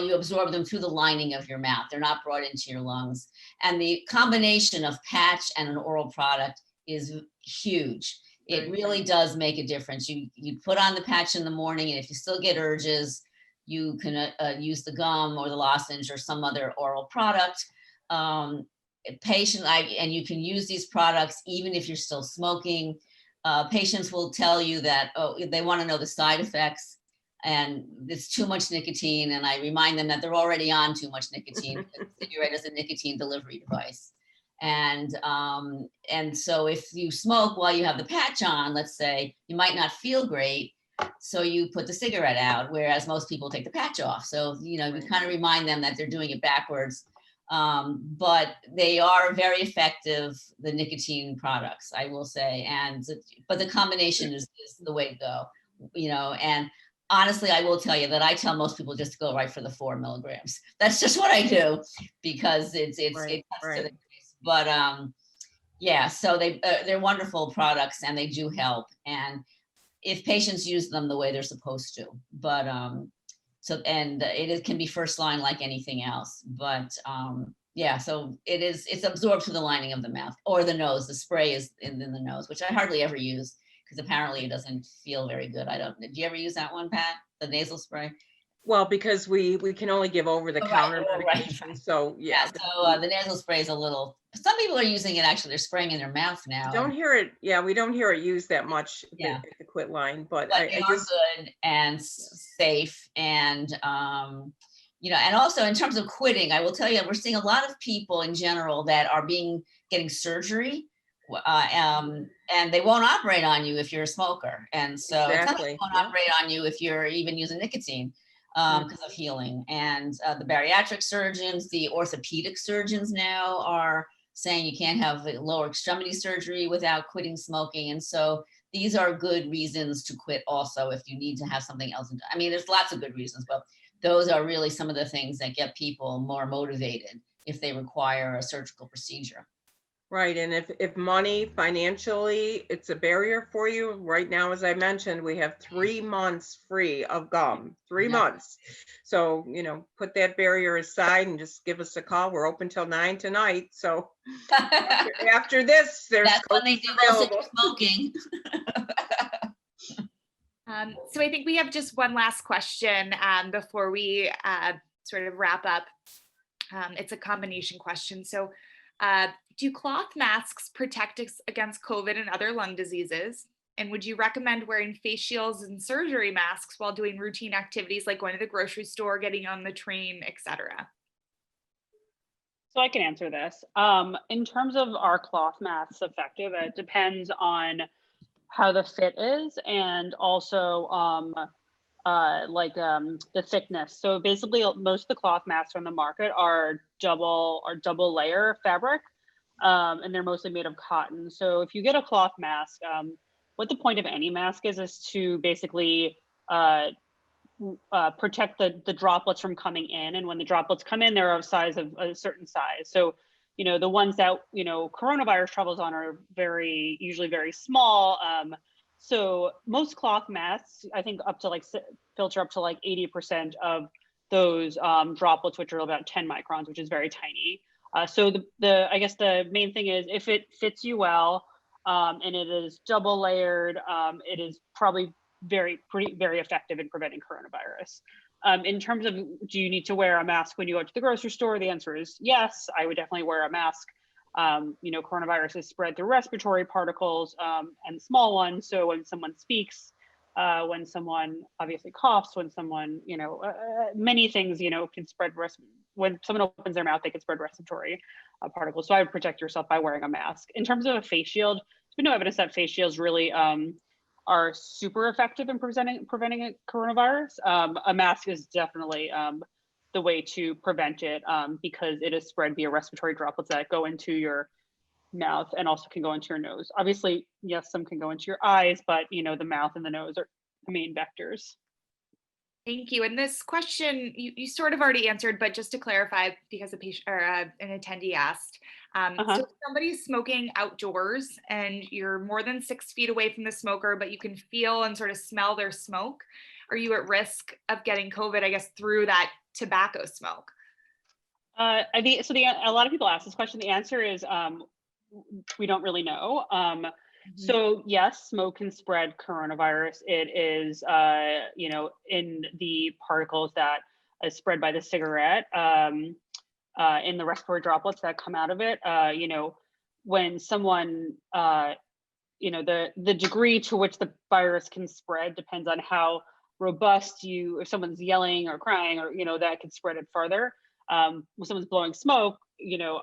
you absorb them through the lining of your mouth. They're not brought into your lungs. And the combination of patch and an oral product is huge. It really does make a difference. You put on the patch in the morning, and if you still get urges, you can use the gum or the lozenge or some other oral product. And you can use these products even if you're still smoking. Patients will tell you that, they want to know the side effects, and it's too much nicotine. And I remind them that they're already on too much nicotine. The cigarette is a nicotine delivery device. And so if you smoke while you have the patch on, let's say, you might not feel great. So you put the cigarette out, whereas most people take the patch off. So, we kind of remind them that they're doing it backwards. But they are very effective, the nicotine products, I will say. But the combination is the way to go, and honestly, I will tell you that I tell most people just to go right for the 4 milligrams. That's just what I do, because it cuts to the case. But so they're wonderful products, and they do help. And if patients use them the way they're supposed to, but it can be first line like anything else, but so it's absorbed through the lining of the mouth or the nose. The spray is in the nose, which I hardly ever use, because apparently it doesn't feel very good. Do you ever use that one, Pat? The nasal spray? Well, because we can only give over the counter medication. Right. So So the nasal spray is a little, some people are using it, actually, they're spraying in their mouth now. Don't hear it. Yeah, we don't hear it used that much at the Quitline, but I they are good and safe. And, and also in terms of quitting, I will tell you, we're seeing a lot of people in general that are getting surgery, and they won't operate on you if you're a smoker. And so some people won't operate on you if you're even using nicotine. because of healing. And the bariatric surgeons, the orthopedic surgeons now are saying you can't have lower extremity surgery without quitting smoking. And so these are good reasons to quit also if you need to have something else. I mean, there's lots of good reasons, but those are really some of the things that get people more motivated if they require a surgical procedure. Right, and if money financially, it's a barrier for you. Right now, as I mentioned, we have 3 months free of gum, 3 months. So, you know, put that barrier aside and just give us a call. We're open till 9 tonight. So after this, there's That's when they do most of the smoking. So I think we have just one last question before we sort of wrap up. It's a combination question. So do cloth masks protect against COVID and other lung diseases? And would you recommend wearing face shields and surgery masks while doing routine activities like going to the grocery store, getting on the train, etc.? So I can answer this. In terms of are cloth masks effective, it depends on how the fit is and also the thickness. So basically most of the cloth masks on the market are double layer fabric, and they're mostly made of cotton. So if you get a cloth mask, what the point of any mask is to basically protect the droplets from coming in. And when the droplets come in, they're of a certain size. So, you know, the ones that, you know, coronavirus travels on are usually very small. So most cloth masks, I think filter up to like 80% of those droplets, which are about 10 microns, which is very tiny. So I guess the main thing is if it fits you well and it is double layered, it is probably very effective in preventing coronavirus. In terms of, do you need to wear a mask when you go to the grocery store? The answer is yes, I would definitely wear a mask. You know, coronavirus is spread through respiratory particles and small ones. So when someone speaks, when someone obviously coughs, when someone, you know, many things, you know, can spread. When someone opens their mouth, they can spread respiratory particles. So I would protect yourself by wearing a mask. In terms of a face shield, there's been no evidence that face shields really are super effective in preventing coronavirus. A mask is definitely the way to prevent it because it is spread via respiratory droplets that go into your mouth and also can go into your nose. Obviously, yes, some can go into your eyes, but you know, the mouth and the nose are the main vectors. Thank you. And this question you sort of already answered, but just to clarify, because a patient or an attendee asked, so if somebody's smoking outdoors and you're more than 6 feet away from the smoker, but you can feel and sort of smell their smoke, are you at risk of getting COVID, I guess, through that tobacco smoke? A lot of people ask this question. The answer is we don't really know. So yes, smoke can spread coronavirus. It is, you know, in the particles that is spread by the cigarette, in the respiratory droplets that come out of it. You know, when someone, you know, the degree to which the virus can spread depends on how robust if someone's yelling or crying, or, you know, that could spread it further. When someone's blowing smoke, you know,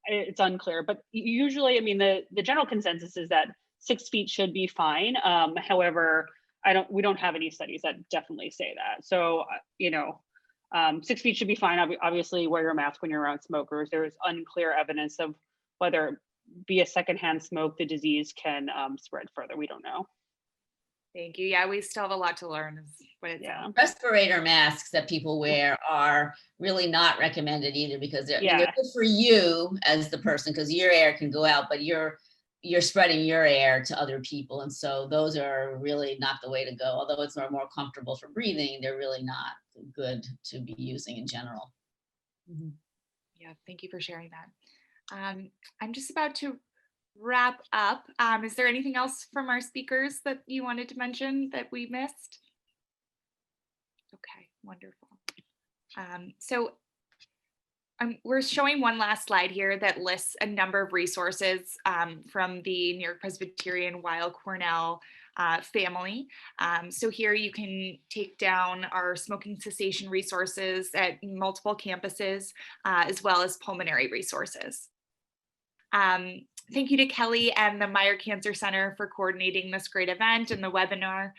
it's unclear, but usually, I mean, the general consensus is that 6 feet should be fine. However, we don't have any studies that definitely say that. So, you know, 6 feet should be fine. Obviously, wear your mask when you're around smokers. There is unclear evidence of whether via secondhand smoke, the disease can spread further. We don't know. Thank you. Yeah, we still have a lot to learn. Respirator masks that people wear are really not recommended either because they're good for you as the person, because your air can go out, but you're spreading your air to other people. And so those are really not the way to go. Although it's more comfortable for breathing, they're really not good to be using in general. Yeah, thank you for sharing that. I'm just about to wrap up. Is there anything else from our speakers that you wanted to mention that we missed? Okay, wonderful. So we're showing one last slide here that lists a number of resources from the NewYork-Presbyterian-Weill Cornell family. So here you can take down our smoking cessation resources at multiple campuses, as well as pulmonary resources. Thank you to Kelly and the Meyer Cancer Center for coordinating this great event and the webinar.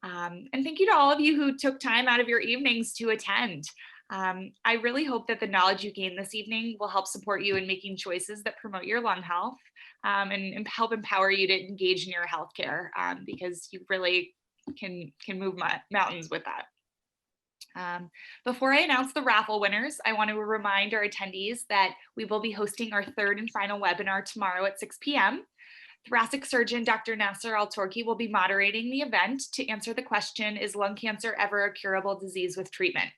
And thank you to all of you who took time out of your evenings to attend. I really hope that the knowledge you gained this evening will help support you in making choices that promote your lung health and help empower you to engage in your healthcare because you really can move mountains with that. Before I announce the raffle winners, I want to remind our attendees that we will be hosting our third and final webinar tomorrow at 6 p.m. Thoracic surgeon Dr. Nasser Al-Torki will be moderating the event to answer the question, is lung cancer ever a curable disease with treatment?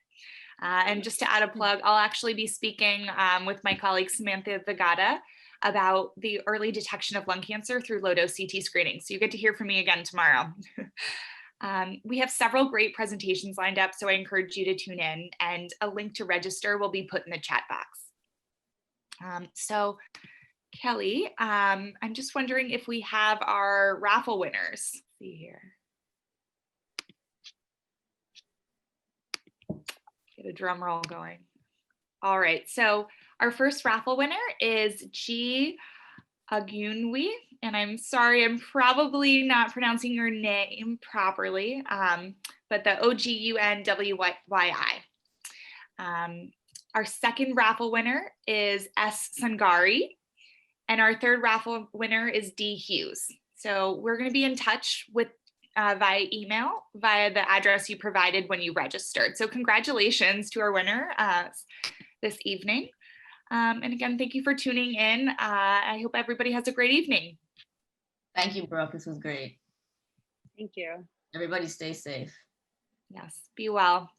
And just to add a plug, I'll actually be speaking with my colleague Samantha Vagata about the early detection of lung cancer through low-dose CT screening. So you get to hear from me again tomorrow. We have several great presentations lined up, so I encourage you to tune in, and a link to register will be put in the chat box. So Kelly, I'm just wondering if we have our raffle winners. Let's see here. Get a drum roll going. All right, so our first raffle winner is G. Agunwi, and I'm sorry, I'm probably not pronouncing your name properly, but the Ogunwyi. Our second raffle winner is S. Sangari, and our third raffle winner is D. Hughes. So we're going to be in touch with via email, via the address you provided when you registered. So congratulations to our winner this evening. And again, thank you for tuning in. I hope everybody has a great evening. Thank you, Brooke. This was great. Thank you. Everybody stay safe. Yes, be well.